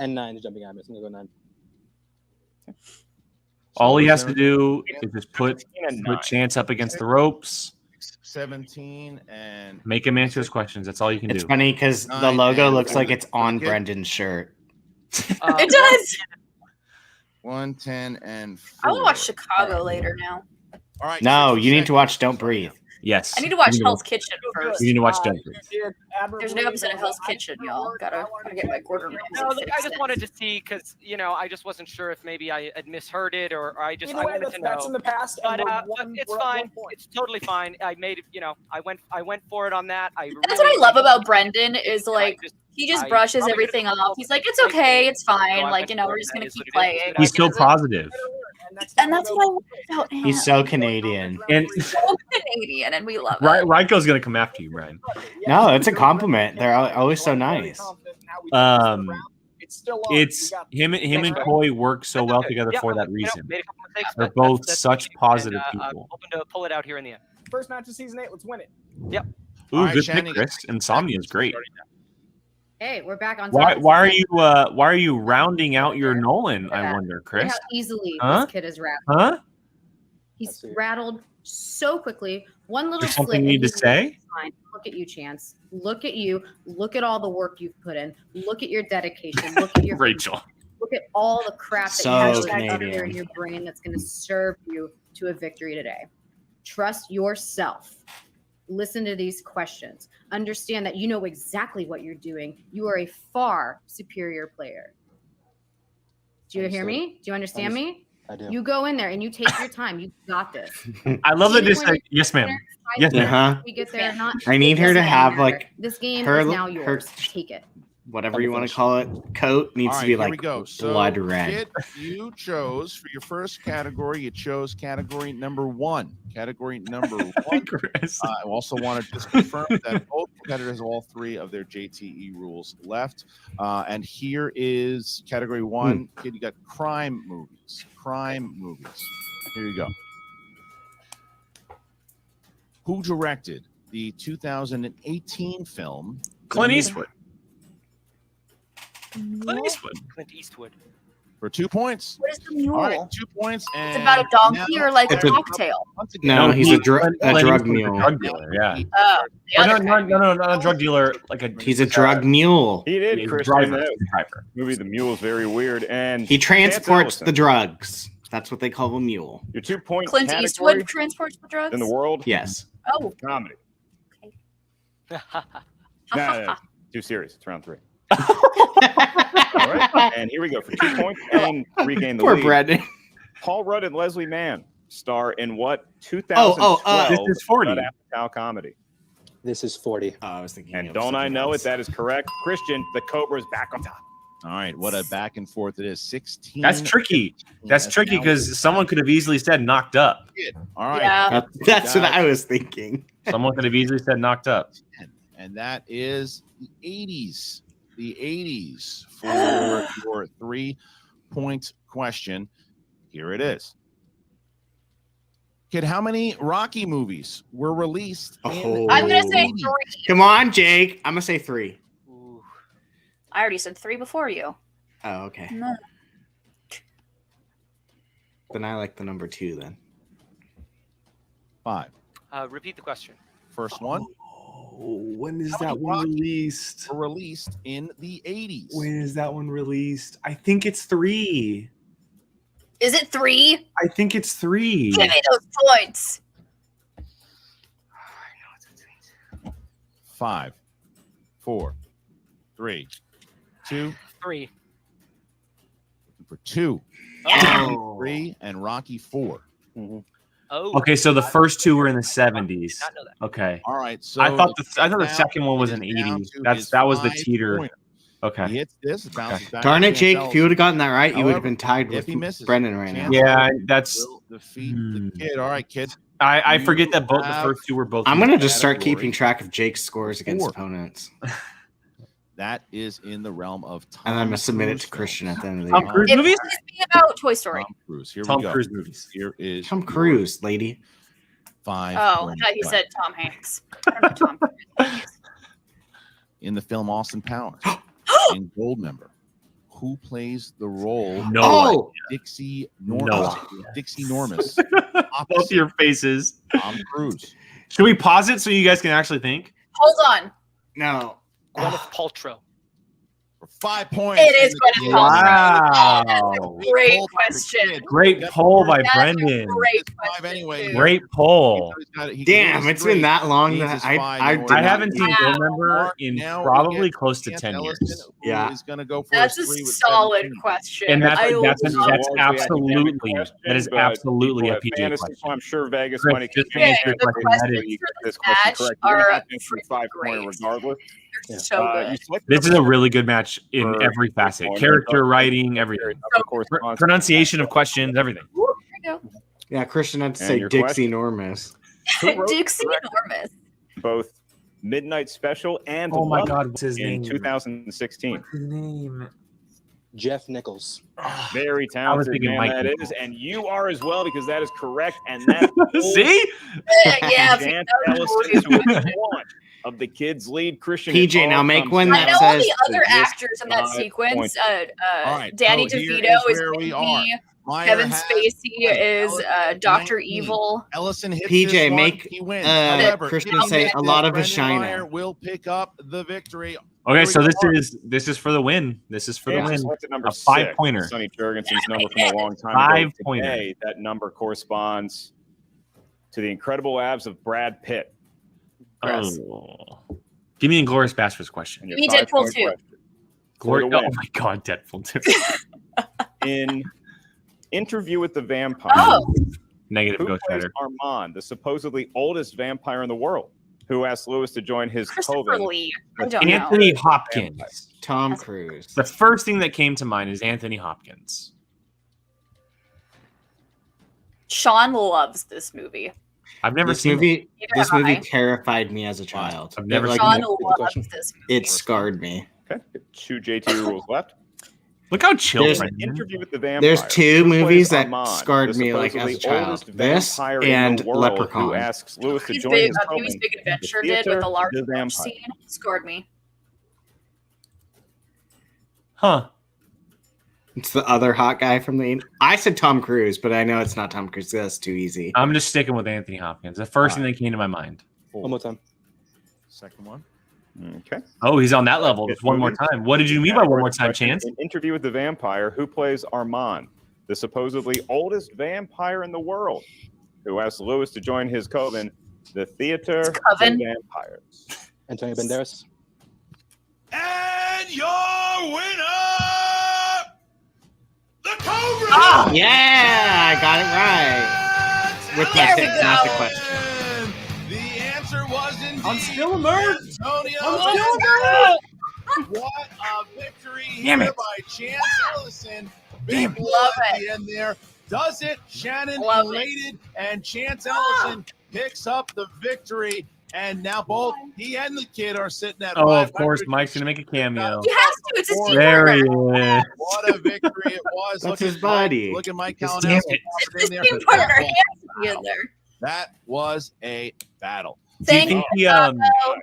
S12: and 9 is jumping at me. So I'm going to go 9.
S1: All he has to
S10: 17
S1: do is just put
S9: 9.
S1: Chance up against the ropes,
S10: 17 and
S1: make him answer his questions. That's all you can
S3: It's
S1: do.
S3: funny because the
S10: 9
S3: logo
S10: and
S3: looks like
S10: 4.
S3: it's on
S10: Okay.
S3: Brendan's shirt.
S2: It does.
S10: 1, 10, and 4.
S2: I want to watch Chicago later now.
S10: All right.
S3: No,
S10: 60
S3: you need to
S10: seconds.
S3: watch Don't Breathe.
S1: Yes.
S2: I need to watch
S1: You
S2: Hell's Kitchen first.
S1: You need to watch Don't Breathe.
S2: There's no episode of Hell's Kitchen, y'all. Gotta get my Gordon
S17: No,
S2: Ramsay
S17: look, I
S2: fixed
S17: just
S2: in.
S17: wanted to see because I just wasn't sure if maybe I had misheard it or I
S15: Either
S17: I
S15: way,
S17: wanted to
S15: that's
S17: know.
S15: in the past. And
S17: But
S15: we're
S17: it's
S15: we're at
S17: fine.
S15: 1 point.
S17: It's totally fine. I made it. I went for it on that.
S2: That's what I love about Brendan is like he just
S17: I
S2: brushes
S17: probably
S2: everything
S17: could've
S2: off. He's like, it's okay, it's fine.
S17: I
S2: Like,
S17: went
S2: we're
S17: for
S2: just
S17: it,
S2: gonna
S17: and
S2: keep
S17: it's what it is.
S2: playing.
S1: He's so positive.
S2: And that's what I love about him.
S3: He's so Canadian.
S1: And
S2: so Canadian, and we love it.
S1: Ryko's gonna come after you, Brian.
S3: No, it's a compliment. They're always so nice.
S15: it's still on.
S1: It's him and Coy work so well together for that reason. They're both such positive people.
S17: Hoping to pull it out here in the end.
S15: First match of season 8. Let's win it.
S17: Yep.
S1: Ooh,
S10: All right,
S1: good
S10: Shannon,
S1: pick, Chris. Insomnia is great.
S8: Hey, we're back on
S1: Why
S8: top.
S1: are you rounding out your Nolan? I wonder,
S8: Look
S1: Chris.
S8: how easily
S1: Huh?
S8: this kid is rattled.
S1: Huh?
S8: He's rattled so quickly. One little
S1: There's
S8: slip.
S1: something you need
S8: and
S1: to
S8: he's
S1: say?
S8: fine. Look at you, Chance. Look at you. Look at all the work you've put in. Look at your dedication. Look at your
S1: Rachel.
S8: Look at all the crap that
S3: So
S8: you have up
S3: Canadian.
S8: there in your brain that's going to serve you to a victory today. Trust yourself. Listen to these questions. Understand that you know exactly what you're doing. You are a far superior player. Do you hear me? Do you understand me?
S12: I do.
S8: You go in there and you take your time. You got this.
S1: I love that
S8: Even
S1: this
S8: when
S1: said,
S8: you're
S1: yes, ma'am.
S8: there, 5
S1: Yes,
S8: minutes
S1: ma'am.
S8: after we get there, not,
S3: I need her
S8: it
S3: to
S8: doesn't
S3: have
S8: matter.
S3: like
S8: This game
S3: her,
S8: is now
S3: her
S8: yours. Take it.
S3: whatever you want to call it. Coat needs
S10: All
S3: to be
S10: right, here
S3: like
S10: we go. So,
S3: blood red.
S10: Kid, you chose for your first category. You chose category number 1. Category number 1. I also want to just confirm that both competitors have all 3 of their JTE rules left. And here is category 1. Kid, you got crime movies. Crime movies. Here you go. Who directed the 2018 film
S1: Clint Eastwood.
S17: Clint Eastwood.
S10: For 2 points.
S2: What is the mule?
S10: All right, 2 points.
S2: It's
S10: And
S2: about a donkey
S10: now-
S2: or like a
S3: It's a-
S2: cocktail?
S3: No, he's a drug
S1: Eastwood's
S3: mule.
S1: drug dealer, yeah.
S2: Oh, the
S1: Oh,
S2: other
S1: no, not a drug dealer. Like a
S3: He's a drug mule.
S9: He did,
S1: He's a
S9: Christian.
S1: driver.
S9: That
S1: He's a driver.
S9: movie, The Mule, is very weird. And
S3: He transports
S9: Ellison,
S3: the drugs. That's what they call a mule.
S9: your 2-point
S2: Clint
S9: category
S2: Eastwood transports the drugs?
S9: in the world.
S3: Yes.
S2: Oh.
S9: Comedy. No, too serious. It's round 3. All right, and here we go for 2 points and regain the
S3: Poor
S9: lead.
S3: Brandon.
S9: Paul Rudd and Leslie Mann star in what 2012
S3: this
S1: is 40.
S9: Judd Apatow comedy?
S12: This is 40.
S3: Oh, I was thinking.
S9: And
S3: of
S9: don't I
S3: something
S9: know
S3: else.
S9: it? That is correct. Christian, the Cobra's back on top.
S10: All right, what a back and forth it is. 16.
S1: That's tricky. That's tricky because someone could have easily said knocked up.
S10: All right.
S2: Yeah.
S3: That's what I was thinking.
S1: Someone could have easily said knocked up.
S10: And that is the 80s. The 80s for your 3-point question. Here it is. Kid, how many Rocky movies were released?
S3: Oh.
S2: I'm going to say 3.
S3: Come on, Jake. I'm gonna say 3.
S2: I already said 3 before you.
S3: Oh, okay.
S2: No.
S3: Then I like the number 2. Then
S10: 5.
S17: Repeat the question.
S10: First one.
S13: Oh, when is
S10: How
S13: that
S10: many
S13: one
S10: Rockies
S13: released?
S10: were released in the 80s?
S13: When is that one released? I think it's 3.
S2: Is it 3?
S13: I think it's 3.
S2: Give me those points.
S10: 5, 4, 3, 2.
S17: 3.
S10: For 2.
S2: Yeah.
S10: 3 and Rocky 4.
S17: Oh.
S1: Okay, so the first 2 were in the 70s.
S17: Not know that.
S1: Okay.
S10: All right. So
S1: I thought the
S10: now
S1: second one was
S10: it
S1: in
S10: is down
S1: 80s.
S10: to
S1: That was the
S10: his
S1: teeter.
S10: 5-pointer.
S1: Okay.
S10: He hits this, bounces back.
S3: darn it,
S10: to
S3: Jake!
S10: Chance
S3: If you would have gotten that right, you would have
S10: However,
S3: been tied
S10: if
S3: with
S10: he misses,
S3: Brendan right now.
S10: Chance
S1: Yeah, that's.
S10: will defeat the kid. All right, kid.
S1: I
S10: You
S1: forget that both the
S10: have-
S1: first 2 were both.
S3: I'm gonna just start
S10: category.
S3: keeping track of Jake's scores against
S10: 4.
S3: opponents,
S10: That is in the realm of Tom
S3: and I'm gonna submit it
S10: Cruise
S3: to Christian at the end of the
S1: Tom
S3: year.
S1: Cruise
S2: It
S1: movies.
S2: please be about Toy Story.
S10: Tom Cruise. Here
S1: Tom
S10: we go.
S1: Cruise movies.
S10: Here is
S3: Tom
S10: your
S3: Cruise, lady.
S10: 5.
S2: Oh, I
S10: point
S2: thought you
S10: question.
S2: said Tom Hanks. I don't know Tom Cruise.
S10: In the film Austin Powers, in Goldmember, who plays the role
S1: No.
S3: Oh,
S10: of Dixie Normus?
S1: No.
S10: Dixie Normus.
S1: Both
S10: opposite
S1: your faces.
S10: Tom Cruise.
S1: Should we pause it so you guys can actually think?
S2: Hold on.
S3: no.
S17: Gwyneth Paltrow.
S10: For 5 points.
S2: It is Gwyneth Paltrow. That's
S1: Wow.
S2: a great question.
S1: Great poll by
S2: That's a
S1: Brendan.
S2: great
S10: Five
S2: question.
S10: anyway.
S2: too.
S1: Great poll.
S3: Damn, it's been that long that I did
S1: I
S3: not-
S1: haven't seen
S2: Wow.
S1: Goldmember in
S10: Now we
S1: probably
S10: get
S1: close to
S10: Chance
S1: 10
S10: Ellison,
S1: years.
S10: who
S3: Yeah.
S10: is gonna go for
S2: That's a
S10: his 3 with
S2: solid
S10: 17.
S2: question.
S1: And that's
S2: I
S1: absolutely a
S9: academic question,
S1: absolutely a
S9: but
S1: PJ
S9: fantasy,
S1: question.
S9: so I'm sure Vegas
S1: Chris,
S9: money
S1: just
S9: can
S1: answer
S9: change
S1: your
S9: it.
S2: the
S1: question. That
S2: questions
S1: is-
S9: You get
S2: for
S9: this
S2: this
S9: question
S2: match
S9: correct. You're gonna
S2: are
S9: have to answer 5-pointer
S2: great.
S9: regardless.
S2: They're so good.
S9: You selected
S1: This is
S9: number
S1: a really good match in
S9: for
S1: every facet.
S9: one.
S1: Character writing, everything.
S9: of course,
S1: Pronunciation of questions, everything.
S2: There we
S3: Yeah, Christian had to
S9: And
S3: say
S9: your
S3: Dixie
S9: question?
S3: Normus.
S9: Who
S2: go.
S9: wrote
S2: Dixie
S9: the record?
S2: Enormous.
S9: both Midnight Special and
S1: Oh my
S9: Love
S1: God, what's his
S9: in
S1: name?
S9: 2016.
S1: What's his name?
S12: Jeff Nichols.
S9: Very
S1: I was
S9: talented
S1: thinking
S9: man
S1: Mike
S9: that
S1: Nichols.
S9: is, and you are as well because that is correct. And that
S1: See?
S2: Yeah,
S9: Chance
S2: that was
S9: Ellison to
S2: really
S9: a one of the kids' lead. Christian,
S3: PJ,
S9: it all
S3: now make
S9: comes
S3: one
S9: down
S2: I
S3: that
S2: know all
S3: says
S2: the
S9: to
S2: other
S9: just
S2: actors in that
S9: 5
S2: sequence.
S9: points.
S10: All right,
S2: Danny
S10: so here
S2: DeVito is
S10: where we are.
S2: Disney.
S10: Meyer
S2: Kevin
S10: has
S2: Spacey
S10: 20.
S2: is
S10: Ellison
S2: Dr.
S10: 19.
S2: Evil.
S10: Ellison hits
S3: PJ,
S10: this one,
S3: make,
S10: he wins.
S3: Christian
S10: if he
S3: say
S10: misses,
S3: a lot of a
S10: Brendan
S3: shiner.
S10: Meyer will pick up the victory.
S1: Okay,
S10: Here
S1: so
S10: we go.
S1: this is for the win. This is for the
S9: Chance
S1: win.
S9: is selected number
S1: A
S9: 6.
S1: 5-pointer.
S9: Sonny Jurgensen's number from a long time ago.
S1: 5-pointer.
S9: Today, that number corresponds to the incredible abs of Brad Pitt.
S1: Oh. Give me Inglourious Basterds question.
S2: Give me Deadpool 2.
S1: Glory.
S9: the
S1: Oh
S9: win.
S1: my God, Deadpool 2.
S9: In Interview with the Vampire,
S1: Negative
S9: who
S1: Ghost
S9: plays
S1: Rider.
S9: Armand, the supposedly oldest vampire in the world, who asked Lewis to join his
S2: Christopher
S9: coven?
S2: Lee. I
S9: with
S2: don't know.
S1: Anthony Hopkins.
S3: Tom Cruise.
S1: The first thing that came to mind is Anthony Hopkins.
S2: Sean loves this movie.
S1: I've never
S3: This
S1: seen
S3: movie.
S2: Neither
S3: This
S2: have
S3: movie
S2: I.
S3: terrified me as a child.
S1: I've never
S3: It,
S1: seen
S2: Sean loves this movie.
S3: it scarred me.
S9: Okay, 2 JT rules left.
S1: Look how chill.
S3: There's-
S1: Brendan.
S9: Interview with the Vampire.
S3: There's two
S9: who plays
S3: movies that
S9: Armand,
S3: scarred
S9: the
S3: me like as a
S9: supposedly
S3: child.
S9: oldest
S3: This
S9: vampire in
S3: and
S9: the world,
S3: Leprechaun.
S9: who asks Lewis to
S2: His
S9: join
S2: big,
S9: his
S2: Pee Wee's
S9: coven,
S2: Big Adventure
S9: the
S2: did with
S9: theater,
S2: the large
S9: the
S2: lunch
S9: vampire.
S2: scene scarred me.
S1: Huh.
S3: It's the other hot guy from the. I said Tom Cruise, but I know it's not Tom Cruise. That's too easy.
S1: I'm just sticking with Anthony Hopkins. The first thing that came to my mind.
S12: One more time.
S10: Second one.
S9: Okay.
S1: Oh, he's on that level. Just one more time. What did you mean by one more time, Chance?
S9: In Interview with the Vampire, who plays Armand, the supposedly oldest vampire in the world, who asks Lewis to join his coven, the theater of
S2: coven?
S9: vampires.
S12: Antonio Banderas.
S10: And your winner, the Cobra.
S3: Oh, yeah, I got it right. With my
S2: There we
S3: pick, not the
S2: go.
S3: question.
S10: The answer was indeed
S1: I'm still a nerd.
S10: Antonio
S1: I'm still a
S10: Banderas. What a victory
S1: Damn
S10: here
S1: it.
S10: by Chance Ellison. Big
S1: Damn.
S10: blow
S2: Love
S10: at
S2: it.
S10: the end there. Does it? Shannon
S2: Love it.
S10: elated, and Chance Ellison picks up the victory. And now both he and the kid are sitting at.
S1: Oh, of
S10: 500.
S1: course, Mike's gonna make a cameo.
S2: He has to. It's a secret.
S1: There he is.
S10: What a victory it was.
S3: That's
S10: Look
S3: his
S10: at
S3: buddy.
S10: Mike, look at Mike
S1: Damn
S10: Kalinowski.
S1: it.
S2: It's the team partner. He has to be in there.
S10: That was a battle.
S1: Do you
S2: Thank
S1: think he
S2: God, though.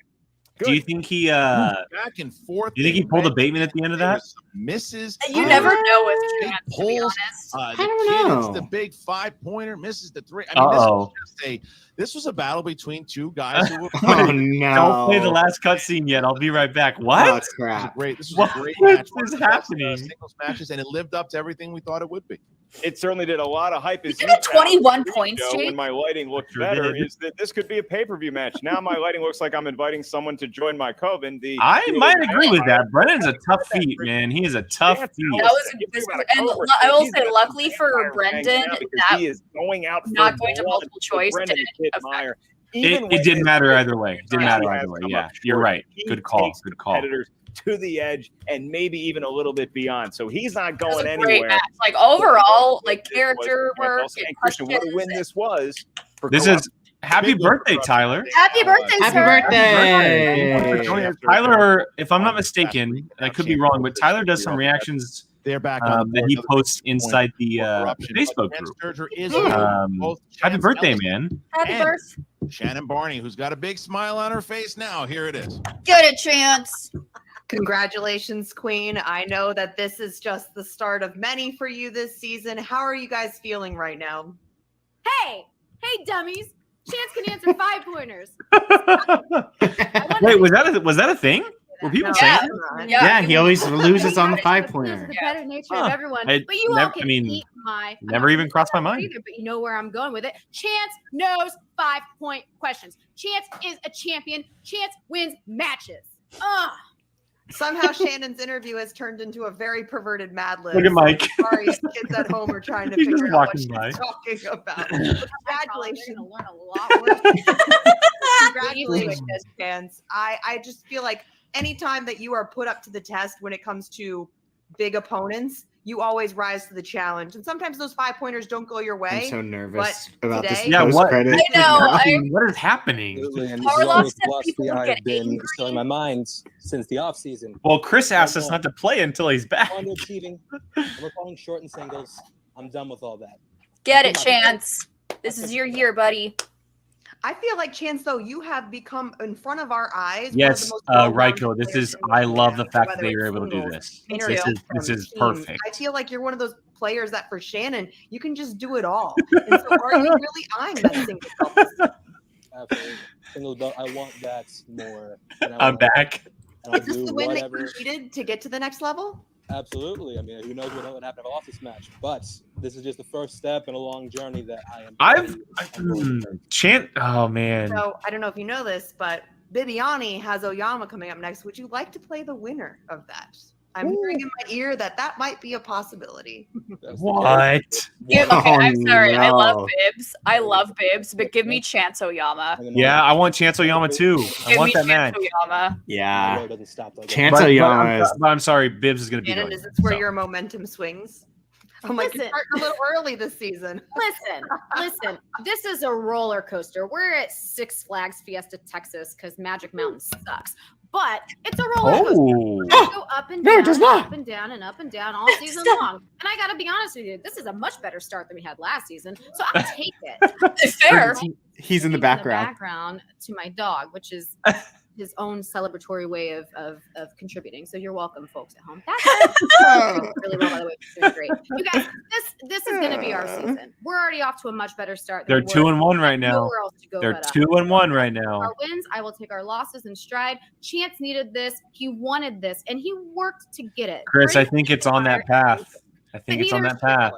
S1: do you think he
S10: Back and forth.
S1: do you think he pulled a Bateman at the end of that?
S10: Misses.
S2: You never know with
S10: Big
S2: Chance, to be
S10: pulls.
S2: honest.
S10: The
S3: don't
S10: kid hits
S3: know.
S10: the big 5-pointer, misses the 3. I mean, this was a battle between two guys who were
S3: Oh no!
S1: Don't play the last cutscene yet. I'll be right back.
S3: Oh
S1: What?
S3: crap!
S10: This was
S1: What
S10: a great match. One
S1: is
S10: of the best,
S1: happening?
S10: singles matches, and it lived up to everything we thought it would be.
S9: It certainly did a lot of hype. As
S2: You
S9: you
S2: got 21
S9: found
S2: points,
S9: when
S2: Jake.
S9: my lighting looked
S1: Sure
S9: better,
S1: did.
S9: is that this could be a pay-per-view match. Now my lighting looks like I'm inviting someone to join my coven.
S1: I might agree with that. Brennan's a tough feat, man. He is a tough feat.
S2: That was, and I will say, luckily for Brendan, that
S9: he is going out for
S2: not going to
S9: blood
S2: multiple
S9: for
S2: choice
S9: Brendan
S2: didn't
S9: Kid
S2: affect.
S9: Meyer.
S1: It didn't matter either way. It didn't matter either way. Yeah, you're right. Good call. Good call.
S9: Competitors to the edge and maybe even a little bit beyond. So he's not
S2: It was
S9: going
S2: a great
S9: anywhere.
S2: match. Like overall, like character work
S9: And
S2: and
S9: Christian, what a
S2: questions.
S9: win this was. For
S1: This
S9: Columbus.
S1: is happy birthday, Tyler.
S2: Happy birthday,
S3: Happy
S2: sir.
S3: birthday!
S1: Tyler, if I'm not mistaken, and I could be wrong, but Tyler does some reactions
S10: They're back on the
S1: that he
S10: board.
S1: posts inside the Facebook
S10: Chance
S1: group.
S10: Sturger is both
S1: Happy
S10: Chance
S1: birthday,
S10: Ellison
S1: man.
S2: Happy
S10: and
S2: birthday.
S10: Shannon Barney, who's got a big smile on her face now. Here it is.
S2: Get it, Chance.
S18: Congratulations, Queen. I know that this is just the start of many for you this season. How are you guys feeling right now?
S11: Hey, dummies. Chance can answer 5-pointers.
S1: Wait, was that a thing? Were people
S2: Yeah.
S1: saying? that?
S3: Yeah, he always loses on the
S11: This
S3: 5-pointer.
S11: is the better nature
S1: Huh.
S11: of everyone.
S1: I
S11: But you
S1: nev-
S11: all can
S1: I mean,
S11: eat my. I'm
S1: never
S11: not
S1: even
S11: gonna
S1: crossed my
S11: say that
S1: mind.
S11: Either, but you know where I'm going with it. Chance knows 5-point questions. Chance is a champion. Chance wins matches. Ugh.
S18: Somehow Shannon's interview has turned into a very perverted Mad Lib.
S1: Look at Mike.
S18: Sorry, kids at home are trying to
S1: He's just
S18: figure out what
S1: walking
S18: she's
S1: by.
S18: talking about.
S11: Congratulations.
S18: Congratulations.
S11: Learn a lot more.
S18: Congratulations, fans. I just feel like anytime that you are put up to the test when it comes to big opponents, you always rise to the challenge. And sometimes those 5-pointers don't go your way.
S3: I'm so nervous
S18: but
S3: about
S18: today,
S3: this post-credit.
S2: I know.
S1: What is happening?
S12: And
S2: Harloff
S12: this is
S2: said
S12: what
S2: people would
S12: I've
S2: get
S12: been
S2: angry.
S12: showing my mind since the offseason.
S1: Well, Chris asked us not to play until he's back.
S12: Underachieving. We're playing short and singles. I'm done with all that.
S2: Get it, Chance. This is your year, buddy.
S18: I feel like, Chance, though, you have become in front of our eyes.
S1: Yes, Raiko, this is. I love the fact that you're able to do this. This is perfect.
S18: I feel like you're one of those players that for Shannon, you can just do it all. And so are you really eyeing that single belt?
S12: Absolutely. Single belt, I want that more.
S1: I'm back.
S18: Is this the win that you needed to get to the next level?
S12: Absolutely. I mean, who knows what would happen if I lost this match? But this is just the first step in a long journey that I am.
S1: Oh man.
S18: So I don't know if you know this, but Bibiani has Oyama coming up next. Would you like to play the winner of that? I'm hearing in my ear that might be a possibility.
S1: What?
S2: Yeah, okay, I'm sorry. I love
S1: no.
S2: Bibbs. I love Bibbs, but give me Chance Oyama.
S1: Yeah, I want Chance Oyama too. I want that match.
S2: Oyama.
S3: Yeah.
S1: But
S3: Chance Oyama.
S1: I'm sorry, Bibbs is going to be
S18: Shannon,
S1: going.
S18: is this where your momentum swings? I'm like, you're starting a little early this season.
S8: Listen. This is a roller coaster. We're at Six Flags Fiesta, Texas, because Magic Mountain sucks. But it's a roller coaster. We're gonna go up and down,
S3: No, it does not.
S8: up and down, and up and down all season long. And I gotta be honest with you, this is a much better start than we had last season. So I'll take it.
S2: Fair.
S3: He's in the background.
S8: To my dog, which is his own celebratory way of contributing. So you're welcome, folks at home. That's really well, by the way. It's doing great. You guys, this is going to be our season. We're already off to a much better start.
S1: They're 2-1 right now.
S8: Nowhere else to go
S1: They're
S8: but up.
S1: 2-1 right now.
S8: Our wins, I will take our losses in stride. Chance needed this. He wanted this, and he worked to get it.
S1: Chris, I think it's on that path. I think it's on that path.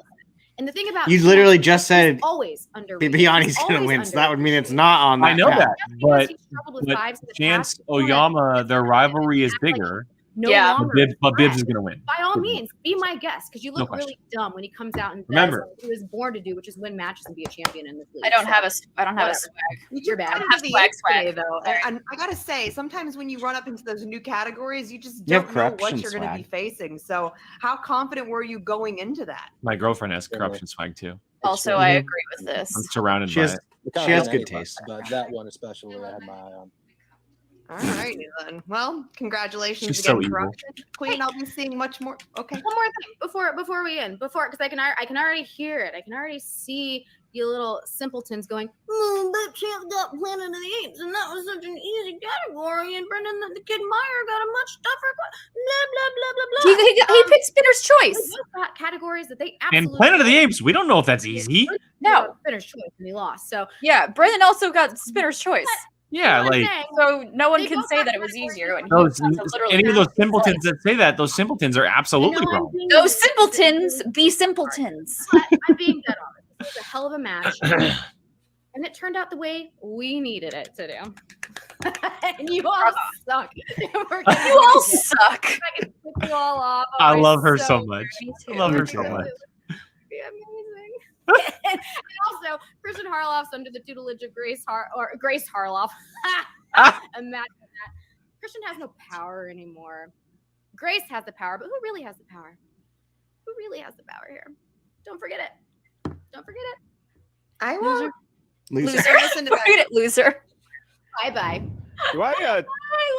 S8: And the thing about
S3: You literally just said
S8: always underrated.
S3: Bibiani's going to win, so that would mean it's not on that
S1: I know
S3: path.
S1: that, but Chance Oyama, their rivalry is bigger.
S8: No
S2: Yeah.
S8: longer
S1: But Bibbs is going to win.
S8: By all means, be my guest, because you look
S1: No
S8: really dumb when he comes out and
S1: Remember.
S8: does what he was born to do, which is win matches and be a champion in this league.
S2: I don't have a
S8: Whatever.
S2: swag.
S8: You're bad.
S2: I don't have swag
S18: Today, though. And I gotta say, sometimes when you run up into those new categories, you just
S3: You have
S18: don't know what
S3: corruption
S18: you're going to be
S3: swag.
S18: facing. So, how confident were you going into that?
S1: My girlfriend has corruption swag too.
S2: Also, I agree with this.
S1: I'm surrounded
S3: She
S1: by
S3: has-
S1: it.
S3: She has good taste.
S12: But that one especially, I had my eye on.
S18: All right, then. Well, congratulations
S1: She's
S18: again,
S1: so evil.
S18: Corruption Queen. I'll be seeing much more. Okay.
S8: One more thing before we end, because I can already hear it. I can already see you little simpletons going, but Champ got Planet of the Apes, and that was such an easy category, and Brendan the Kid Meyer got a much tougher blah blah blah blah blah.
S2: He picked Spinner's Choice.
S8: Got categories that they
S1: And
S8: absolutely
S1: Planet of the Apes, we don't know if that's easy.
S2: No.
S8: Spinner's Choice, and he lost. So
S2: Yeah, Brendan also got Spinner's Choice.
S1: Yeah, like
S2: So no one
S8: They
S2: can
S8: both
S2: say
S8: got
S2: that it was easier. When
S1: those,
S2: literally
S1: any of those simpletons that say that, those simpletons are absolutely wrong.
S2: Those simpletons be simpletons.
S8: I'm being dead honest. It was a hell of a match. And it turned out the way we needed it to do. And you all suck.
S2: You all suck.
S8: I can pick you all off.
S1: I
S8: Oh,
S1: love her
S8: so
S1: so much. I love her so much.
S8: Be amazing. And also, Christian Harloff's under the tutelage of Grace Harloff. Imagine that. Christian has no power anymore. Grace has the power, but who really has the power? Who really has the power here? Don't forget it. Don't forget it.
S18: I will.
S3: Loser.
S18: Listen to
S2: Forget it, loser.
S8: Bye-bye.
S9: Do I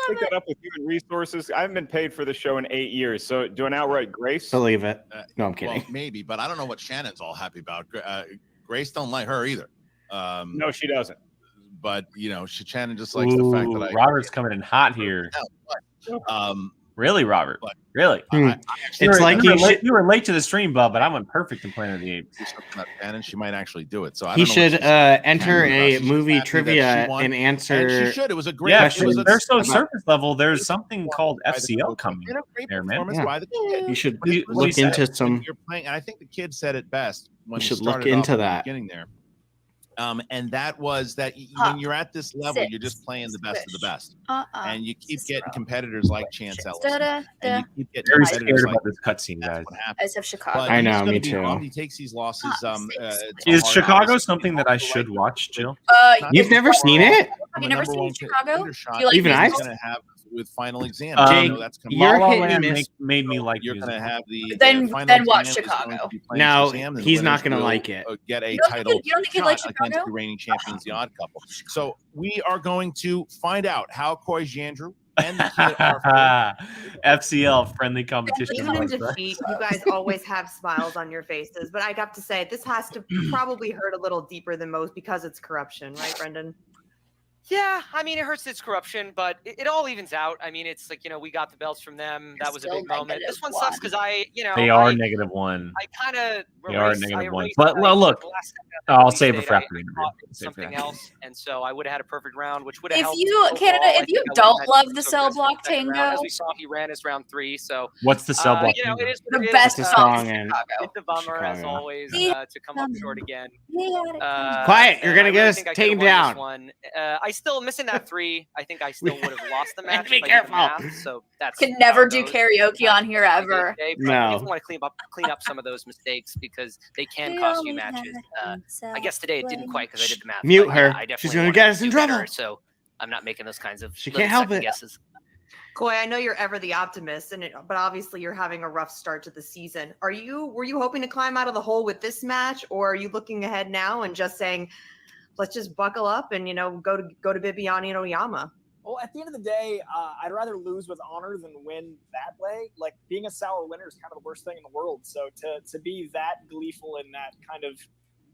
S9: take that up with human resources? I haven't been paid for the show in 8 years, so do an outright grace?
S3: Believe it. No, I'm kidding.
S10: Well, maybe, but I don't know what Shannon's all happy about. Grace don't like her either.
S9: No, she doesn't.
S10: But Shannon just likes the fact that
S1: Robert's coming in hot here. Really, Robert? Really?
S3: It's like
S1: you were late to the stream, Bub, but I went perfect in Planet of the Apes.
S10: Shannon, she might actually do it. So I
S3: He
S10: don't know
S3: should
S10: what she's
S3: enter a
S10: She's
S3: movie
S10: happy that
S3: trivia
S10: she won.
S3: and answer.
S10: And she should. It was a great.
S1: Yeah,
S10: it was
S1: they're so surface level. There's something called FCL coming there, man.
S10: performance by the kid.
S3: You should
S10: What
S3: look
S10: he said,
S3: into some.
S10: You're playing, and I think the kid said it best when
S3: You
S10: he
S3: should
S10: started
S3: look
S10: off
S3: into
S10: at the
S3: that.
S10: beginning there. And that was that when you're at this level, you're just playing the best of the best, and you keep getting competitors like Chance Ellison, and you keep getting
S1: Very
S10: competitors
S1: scared
S10: like
S1: about this cutscene, guys.
S2: As of Chicago.
S10: But
S3: I
S10: he's
S3: know,
S10: gonna
S3: me
S10: be
S3: too.
S10: bummed. He takes these losses.
S1: Is Chicago something that I should watch, Jill?
S3: You've never seen it?
S2: Have you never seen
S10: one
S2: Chicago?
S10: shot.
S2: Do you like
S3: Even
S2: musicals?
S3: I've-
S10: with final exam.
S3: Jake,
S10: that's coming.
S3: you're
S1: La La
S3: hitting
S1: Land
S3: miss.
S1: made me like
S10: You're
S1: music.
S10: going to have the
S2: Then
S10: final
S2: watch
S10: exam is going
S2: Chicago.
S10: to be playing
S3: No,
S10: Shazam, and the
S3: he's not
S10: winners
S3: gonna
S10: will,
S3: like it.
S10: Get a
S2: You don't
S10: title
S2: think he'd like
S10: shot against
S2: Chicago?
S10: the reigning champions, the Odd Couple. So we are going to find out how Coy Jandreau and the kid are.
S1: FCL, friendly competition.
S18: Even in
S1: amongst us.
S18: defeat, you guys always have smiles on your faces. But I got to say, this has to probably hurt a little deeper than most because it's corruption, right, Brendan?
S17: Yeah, I mean, it hurts its corruption, but it all evens out. I mean, it's like, we got the belts from them. That was a big moment. This one sucks because
S1: They are -1.
S17: I kind of
S1: They are -1. But well, look, I'll save it for after the interview.
S17: Something else, and so I would have had a perfect round, which would have
S2: If
S17: helped.
S2: you, Canada,
S17: overall. I
S2: if you
S17: think I would
S2: don't
S17: have
S2: love
S17: had
S2: the
S17: so
S2: cell
S17: aggressive
S2: block
S17: second round.
S2: tango,
S17: As we saw, he ran his round 3. So
S1: What's the cell block?
S17: it is
S2: the
S17: what it is.
S2: best
S3: It's a
S2: song
S3: song
S2: in
S3: in
S2: Chicago.
S17: It's a bummer as
S3: Chicago.
S17: always to come up short again.
S3: Quiet, you're
S17: and
S3: gonna
S17: I
S3: get
S17: really
S3: us
S17: think I
S3: taken
S17: could've won
S3: down.
S17: this one. I still missing that 3. I think I still would have lost the match.
S3: Be
S17: if I did the
S3: careful.
S17: math, so that's
S2: Can
S17: how
S2: never
S17: it
S2: do
S17: goes.
S2: karaoke on here ever.
S17: But
S3: No.
S17: you want to clean up some of those mistakes because they can cost you matches. I guess today it didn't quite because I did the math.
S3: Mute
S17: but
S3: her.
S17: yeah, I definitely
S3: She's gonna
S17: wanted
S3: get
S17: to
S3: us in
S17: do better,
S3: trouble.
S17: So I'm not making those kinds of
S3: She
S17: little
S3: can't help
S17: second
S3: it.
S17: guesses.
S18: Coy, I know you're ever the optimist, but obviously you're having a rough start to the season. Were you hoping to climb out of the hole with this match, or are you looking ahead now and just saying, let's just buckle up and go to Bibiani and Oyama?
S15: Well, at the end of the day, I'd rather lose with honor than win that way. Like, being a sour winner is kind of the worst thing in the world. So to be that gleeful in that kind of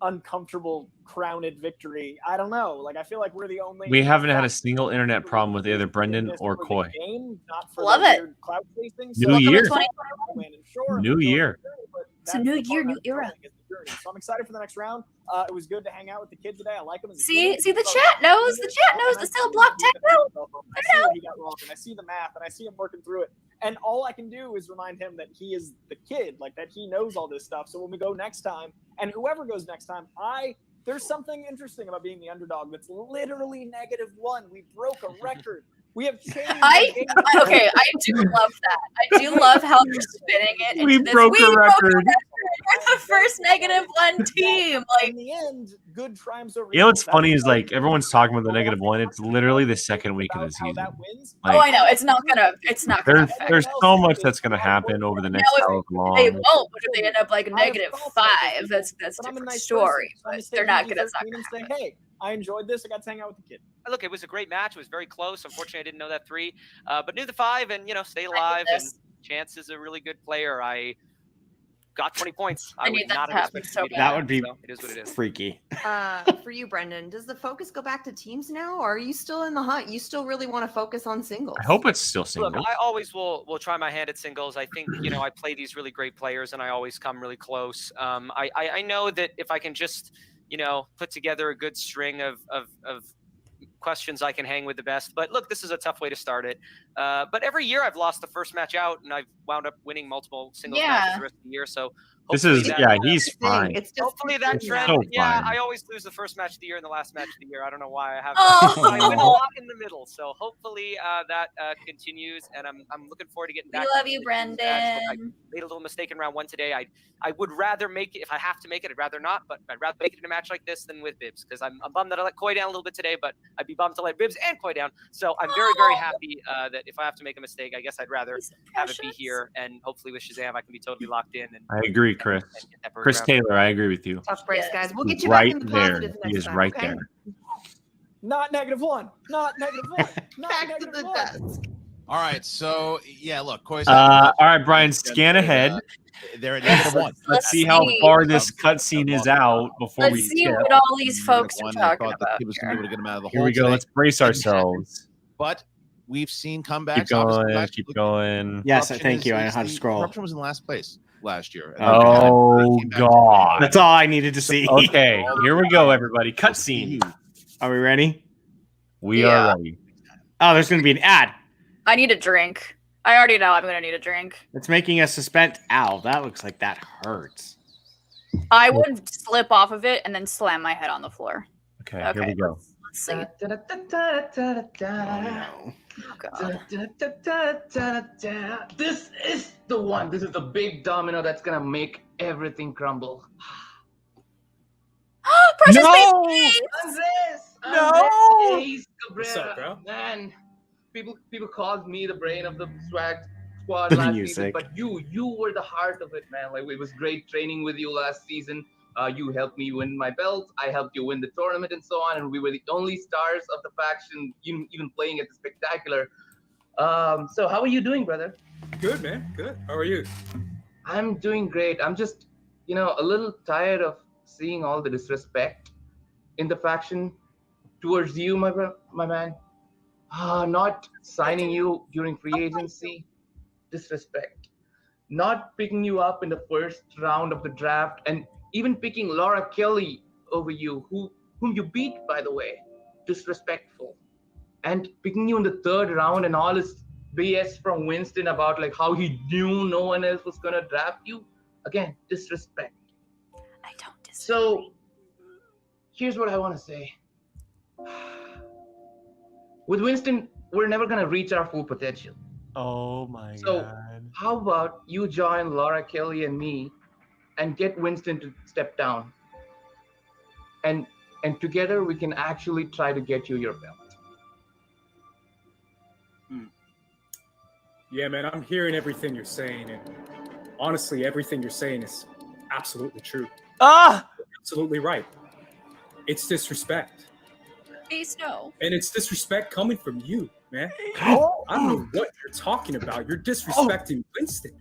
S15: uncomfortable crowned victory, I don't know. Like, I feel like we're the only.
S1: We haven't had a single internet problem with either Brendan or Coy.
S15: Game, not for
S2: Love
S15: the
S2: it.
S15: weird clout chasing.
S1: New year.
S15: Sure,
S1: New year.
S2: It's a new year, new era.
S15: So I'm excited for the next round. It was good to hang out with the kid today. I like him as a
S2: See,
S15: kid.
S2: see, the chat knows. The chat knows the cell block tango.
S15: I see what he got wrong, and I see the math, and I see him working through it. And all I can do is remind him that he is the kid, like that he knows all this stuff. So when we go next time, and whoever goes next time, there's something interesting about being the underdog that's literally -1. We broke a record. We have changed.
S2: I do love that. I do love how they're spinning it.
S1: We
S2: into this.
S1: broke a record.
S2: We're the first -1 team. Like,
S15: in the end, good triumphs over.
S1: You know what's funny is like everyone's talking about the -1. It's literally the second week of the season. Like,
S2: oh, I know. It's not gonna. It's not gonna.
S1: there's so much that's gonna happen over the next however long.
S2: They won't. But if they end up like -5, that's a different story. But they're not gonna. It's not gonna
S15: say, hey, I enjoyed this. I got to hang out with the kid.
S17: Look, it was a great match. It was very close. Unfortunately, I didn't know that 3, but knew the 5, and stay alive. And Chance is a really good player. I got 20 points. I would not have expected to do
S3: that would be
S17: it is what it is.
S3: freaky.
S18: For you, Brendan, does the focus go back to teams now, or are you still in the hunt? You still really want to focus on singles?
S1: I hope it's still singles.
S17: Look, I always will try my hand at singles. I think I play these really great players, and I always come really close. I know that if I can just put together a good string of questions, I can hang with the best. But look, this is a tough way to start it. But every year I've lost the first match out, and I've wound up winning multiple singles matches the rest of the year. So
S1: this is he's fine.
S17: Hopefully that trend.
S1: So
S17: yeah,
S1: fine.
S17: I always lose the first match of the year and the last match of the year. I don't know why I have.
S2: Oh.
S17: I win a lot in the middle. So hopefully that continues, and I'm looking forward to getting back.
S2: We love you, Brendan.
S17: I made a little mistake in round 1 today. I would rather make it if I have to make it. I'd rather not, but I'd rather make it in a match like this than with Bibbs because I'm bummed that I let Coy down a little bit today, but I'd be bummed to let Bibbs and Coy down. So I'm very happy that if I have to make a mistake, I guess I'd rather have it be here, and hopefully with Shazam I can be totally locked in. And
S1: I agree, Chris. Chris Taylor, I agree with you.
S18: Tough breaks, guys. We'll get
S1: He's
S18: you back
S1: right
S18: in the
S1: there.
S18: positive
S1: He
S18: next
S1: is
S18: time,
S1: right
S18: okay?
S1: there.
S15: Not -1. Not -1. Not
S18: Back to the desk.
S10: All right, so yeah, look, Coy's
S1: All right, Brian, scan ahead.
S10: They're at -1.
S1: Let's see how far this cutscene is out before
S2: Let's
S1: we
S2: see
S1: skip.
S2: what all these folks are
S10: One, they
S2: talking
S10: thought that
S2: about.
S10: he was going to be able to get him out of the
S1: Here
S10: hole
S1: we go.
S10: today.
S1: Let's brace ourselves.
S10: But we've seen comebacks.
S1: Keep
S10: Obviously,
S1: going.
S10: last
S1: Keep
S10: year.
S1: going.
S3: Yes,
S10: Corruption
S3: thank you. I know
S10: is
S3: how to
S10: the-
S3: scroll.
S10: Corruption was in last place last year.
S1: Oh God!
S3: That's all I needed to see.
S1: Okay, here we go, everybody. Cutscene.
S3: Are we ready?
S1: We are ready.
S3: Oh, there's going to be an ad.
S2: I need a drink. I already know I'm gonna need a drink.
S3: It's making a suspense. Ow, that looks like that hurts.
S2: I would slip off of it and then slam my head on the floor.
S1: Okay, here we go.
S2: Let's see.
S19: This is the one. This is the big domino that's gonna make everything crumble.
S2: Precious
S19: No!
S2: baby!
S19: Andres!
S1: No!
S19: Cabrera, What's up, bro? Man, people called me the brain of the swag squad last season, but you were the heart of it, man. Like, it was great training with you last season. You helped me win my belts. I helped you win the tournament and so on. And we were the only stars of the faction, even playing at the Spectacular. So how are you doing, brother?
S20: Good, man. Good. How are you?
S19: I'm doing great. I'm just, a little tired of seeing all the disrespect in the faction towards you, my man. Not signing you during free agency. Disrespect. Not picking you up in the first round of the draft, and even picking Laura Kelly over you, whom you beat, by the way. Disrespectful. And picking you in the third round and all this BS from Winston about like how he knew no one else was gonna draft you. Again, disrespect.
S2: I don't disagree.
S19: So here's what I want to say. With Winston, we're never gonna reach our full potential.
S1: Oh my god.
S19: So how about you join Laura Kelly and me and get Winston to step down, and together we can actually try to get you your belt.
S20: Yeah, man, I'm hearing everything you're saying, and honestly, everything you're saying is absolutely true. Absolutely right. It's disrespect.
S2: Ace, no.
S20: And it's disrespect coming from you, man. I don't know what you're talking about. You're disrespecting Winston.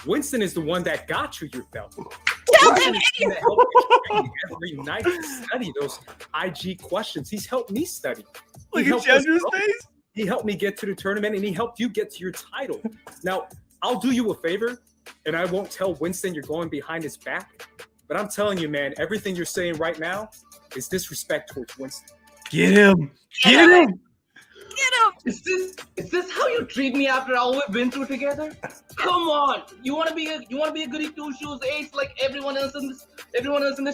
S20: Winston is the one that got you your belt. Winston is the one that helped you train every night to study those IG questions. He's helped me study.
S1: Look at Chandra's face.
S20: He helped me get to the tournament, and he helped you get to your title. Now, I'll do you a favor, and I won't tell Winston you're going behind his back. But I'm telling you, man, everything you're saying right now is disrespect towards Winston.
S1: Get him! Get him!
S19: Is this how you treat me after all we've been through together? Come on, you wanna be a goody two shoes ace like everyone else in this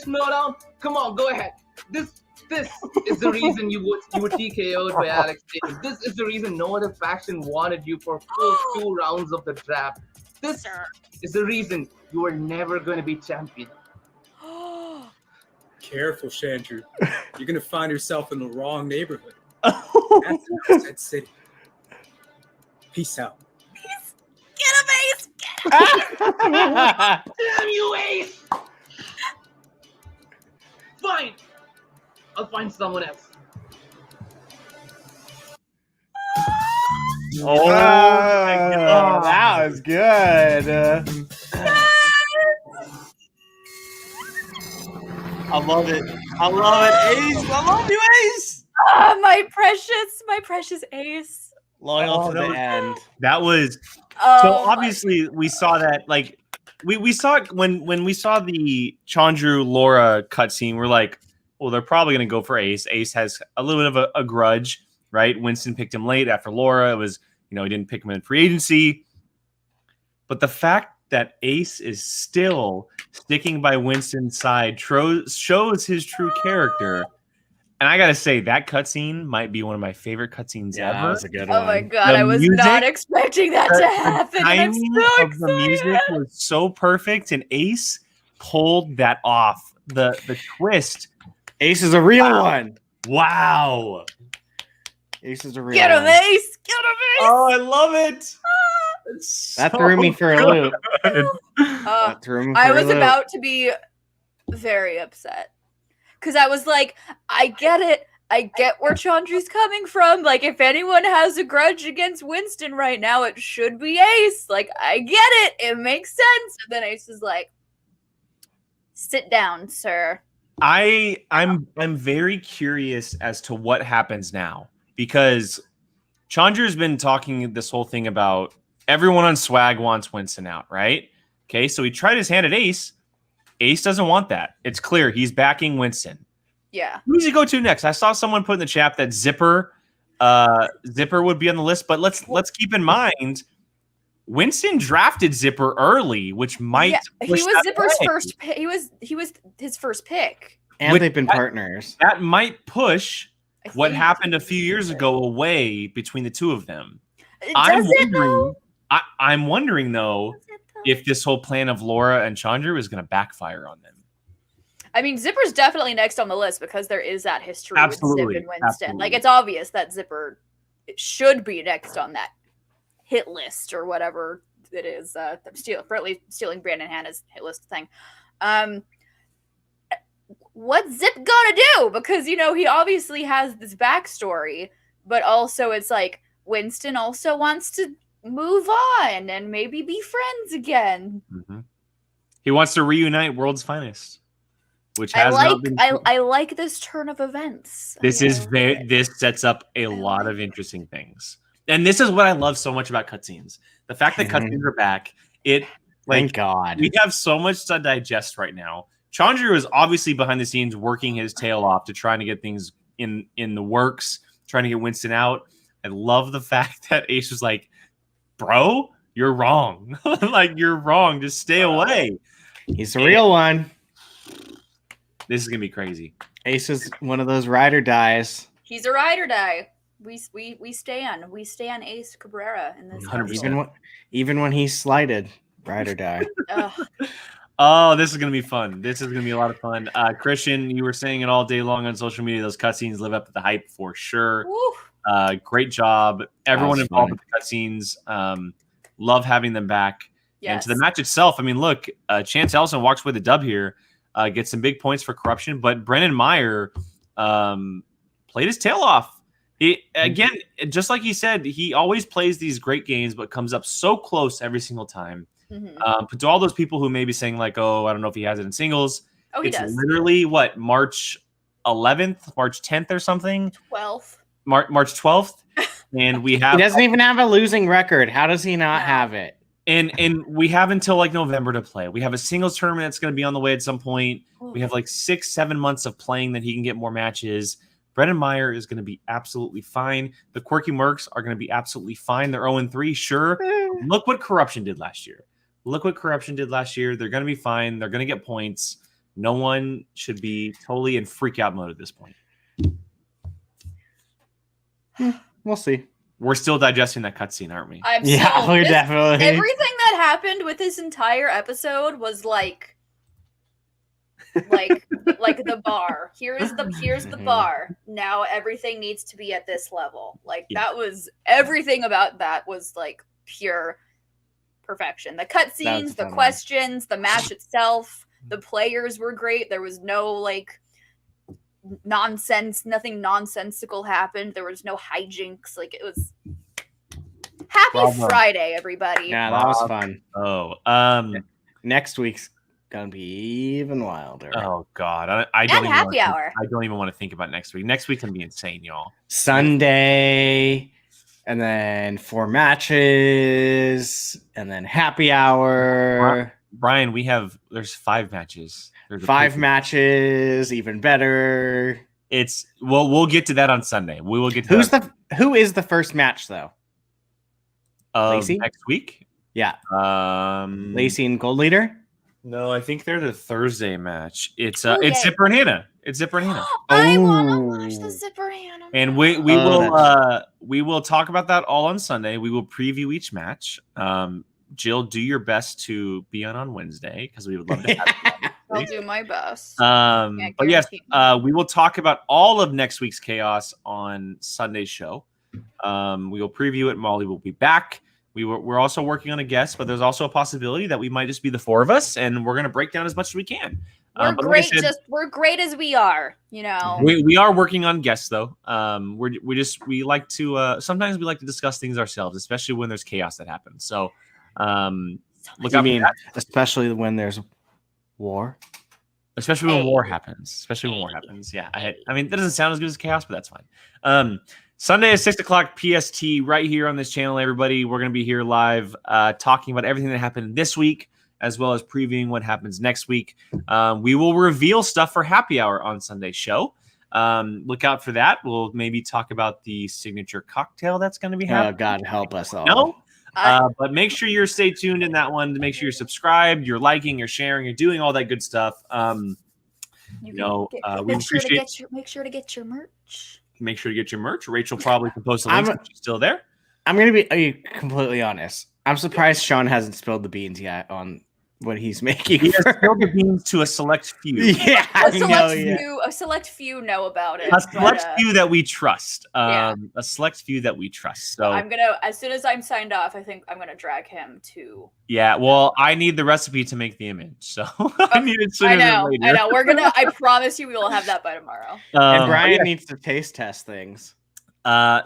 S19: Schmoedown? Come on, go ahead. This is the reason you were TKO'd by Alex Davis. This is the reason no other faction wanted you for full 2 rounds of the draft. This is the reason you are never going to be champion.
S20: Careful, Chandru. You're going to find yourself in the wrong neighborhood. That's that city. Peace out.
S2: Get him, Ace! Get him!
S19: Damn you, Ace! Fine. I'll find someone else.
S3: Oh, that was good.
S1: I love it. I love it, Ace. I love you, Ace.
S2: Oh, my precious Ace.
S3: Loyal to the end.
S1: That was so obviously we saw that, like we saw it when we saw the Chandru Laura cutscene. We're like, well, they're probably going to go for Ace. Ace has a little bit of a grudge, right? Winston picked him late after Laura. It was, he didn't pick him in free agency. But the fact that Ace is still sticking by Winston's side shows his true character. And I got to say, that cutscene might be one of my favorite cutscenes ever.
S3: That was a good one.
S2: Oh my god, I was not expecting that to happen.
S1: The timing of the music was so perfect, and Ace pulled that off. The twist.
S3: Ace is a real one.
S1: Wow.
S3: Ace is a real
S2: Get him,
S3: one.
S2: Ace! Get him, Ace!
S1: Oh, I love it.
S3: That threw me for a loop.
S2: I was about to be very upset. Because I was like, I get it. I get where Chandru's coming from. Like, if anyone has a grudge against Winston right now, it should be Ace. Like, I get it. It makes sense. And then Ace is like, sit down, sir.
S1: I'm very curious as to what happens now, because Chandru's been talking this whole thing about everyone on Swag wants Winston out, right? Okay, so he tried his hand at Ace. Ace doesn't want that. It's clear he's backing Winston.
S2: Yeah.
S1: Who does he go to next? I saw someone put in the chat that Zipper would be on the list, but let's keep in mind Winston drafted Zipper early, which might
S2: he was Zipper's first pick. He was his first pick.
S3: And they've been partners.
S1: That might push what happened a few years ago away between the two of them. I'm wondering though if this whole plan of Laura and Chandru is going to backfire on them.
S2: I mean, Zipper's definitely next on the list because there is that history with Zip and Winston.
S1: Absolutely.
S2: Like, it's obvious that Zipper should be next on that hit list or whatever it is. Stealing Brandon Hanna's hit list thing. What's Zip gonna do? Because, he obviously has this backstory, but also it's like Winston also wants to move on and maybe be friends again.
S1: Mm-hmm. He wants to reunite World's Finest, which has
S2: I like this turn of events.
S1: This sets up a lot of interesting things. And this is what I love so much about cutscenes. The fact that cutscenes are back,
S3: thank God.
S1: We have so much to digest right now. Chandru is obviously behind the scenes working his tail off to try to get things in the works, trying to get Winston out. I love the fact that Ace was like, bro, you're wrong. You're wrong. Just stay away.
S3: He's a real one.
S1: This is going to be crazy.
S3: Ace is one of those ride or dies.
S2: He's a ride or die. We stand. We stand Ace Cabrera in this.
S1: 100%.
S3: Even when he's slighted, ride or die.
S1: Oh, this is going to be fun. This is going to be a lot of fun. Christian, you were saying it all day long on social media. Those cutscenes live up to the hype for sure. Great job. Everyone involved with the cutscenes. Love having them back. Yes. And to the match itself, I mean, look, Chance Ellison walks away with a dub here. Gets some big points for corruption, but Brendan Meyer played his tail off. Again, just like he said, he always plays these great games, but comes up so close every single time. Mm-hmm. But to all those people who may be saying like, "Oh, I don't know if he has it in singles,"
S2: he
S1: it's
S2: does.
S1: Literally what, March 11th, March 10th, or something.
S2: 12th.
S1: March 12th, and we have.
S3: He doesn't even have a losing record. How does he not have it?
S1: And we have until like November to play. We have a singles tournament that's going to be on the way at some point. We have like 6-7 months of playing that he can get more matches. Brendan Meyer is going to be absolutely fine. The Quirky Mercs are going to be absolutely fine. They're 0-3, sure. Look what Corruption did last year. They're going to be fine. They're going to get points. No one should be totally in freak out mode at this point.
S3: We'll see.
S1: We're still digesting that cutscene, aren't we?
S3: We're definitely.
S2: Everything that happened with this entire episode was like the bar. Here's the bar. Now everything needs to be at this level. That was everything about that was like pure perfection. The cutscenes, the questions, the match itself, the players were great. There was no nonsense, nothing nonsensical happened. There was no hijinks. It was happy Friday, everybody.
S3: Yeah, that was fun.
S1: Next
S3: week's gonna be even wilder.
S1: Oh God, I don't even want to think about next week. Next week's gonna be insane, y'all.
S3: Sunday, and then 4 matches, and then happy hour.
S1: Brian, there's 5 matches. There's
S3: 5 matches, even better.
S1: We'll get to that on Sunday. We will get to
S3: who is the first match though? Lacey?
S1: Next week?
S3: Yeah. Lacey and Gold Leader?
S1: No, I think they're the Thursday match. It's Zipper and Hannah. It's Zipper and Hannah.
S2: I want to watch the Zipper and Hannah.
S1: And we will talk about that all on Sunday. We will preview each match. Jill, do your best to be on Wednesday because we would love to have you.
S2: I'll do my best.
S1: But yes, we will talk about all of next week's chaos on Sunday's show. We will preview it. Molly will be back. We're also working on a guest, but there's also a possibility that we might just be the 4 of us, and we're going to break down as much as we can.
S2: We're great, we're great as we are.
S1: We are working on guests though. We like to sometimes we like to discuss things ourselves, especially when there's chaos that happens. So, look,
S3: especially when there's war.
S1: Especially when war happens. Yeah, I mean that doesn't sound as good as chaos, but that's fine. Sunday at 6:00 PST, right here on this channel. Everybody, we're going to be here live, talking about everything that happened this week, as well as previewing what happens next week. We will reveal stuff for happy hour on Sunday's show. Look out for that. We'll maybe talk about the signature cocktail that's going to be happening.
S3: Oh, God help us all.
S1: No. But make sure you're stay tuned in that one to make sure you're subscribed, you're liking, you're sharing, you're doing all that good stuff.
S2: Make sure to get your merch.
S1: Make sure to get your merch. Rachel probably can post the link if she's still there.
S3: I'm going to be completely honest. I'm surprised Sean hasn't spilled the beans yet on what he's making.
S1: He has spilled the beans to a select few.
S3: Yeah,
S2: A select few know about it.
S1: A select
S2: but,
S1: few that we trust.
S2: Yeah.
S1: A select few that we trust. So
S2: I'm gonna, as soon as I'm signed off, I think I'm gonna drag him to.
S1: yeah, well, I need the recipe to make the image, so I need it sooner
S2: I know.
S1: than later.
S2: I know. We're gonna. I promise you, we will have that by tomorrow.
S3: And Brian
S1: yeah.
S3: needs to taste test things.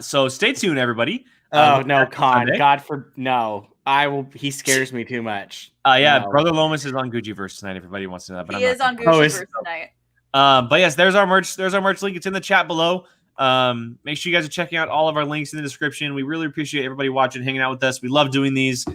S1: So stay tuned, everybody.
S3: Oh no, Con!
S1: Sunday.
S3: God for no. I will. He scares me too much.
S1: Yeah,
S3: No.
S1: Brother Lomas is on Gucciverse tonight. Everybody wants to know, but
S2: He
S1: I'm
S2: is
S1: not
S2: on
S1: gonna-
S2: Gucciverse tonight.
S1: But yes, there's our merch. There's our merch link. It's in the chat below. Make sure you guys are checking out all of our links in the description. We really appreciate everybody watching, hanging out with us. We love doing these.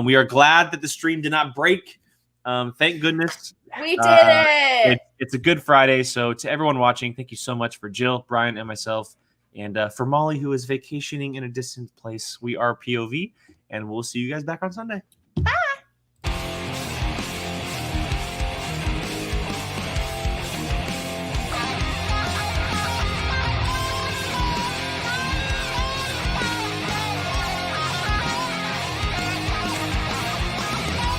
S1: We are glad that the stream did not break. Thank goodness.
S2: We did it.
S1: It's a good Friday. So to everyone watching, thank you so much for Jill, Brian, and myself. And for Molly, who is vacationing in a distant place, we are POV. And we'll see you guys back on Sunday.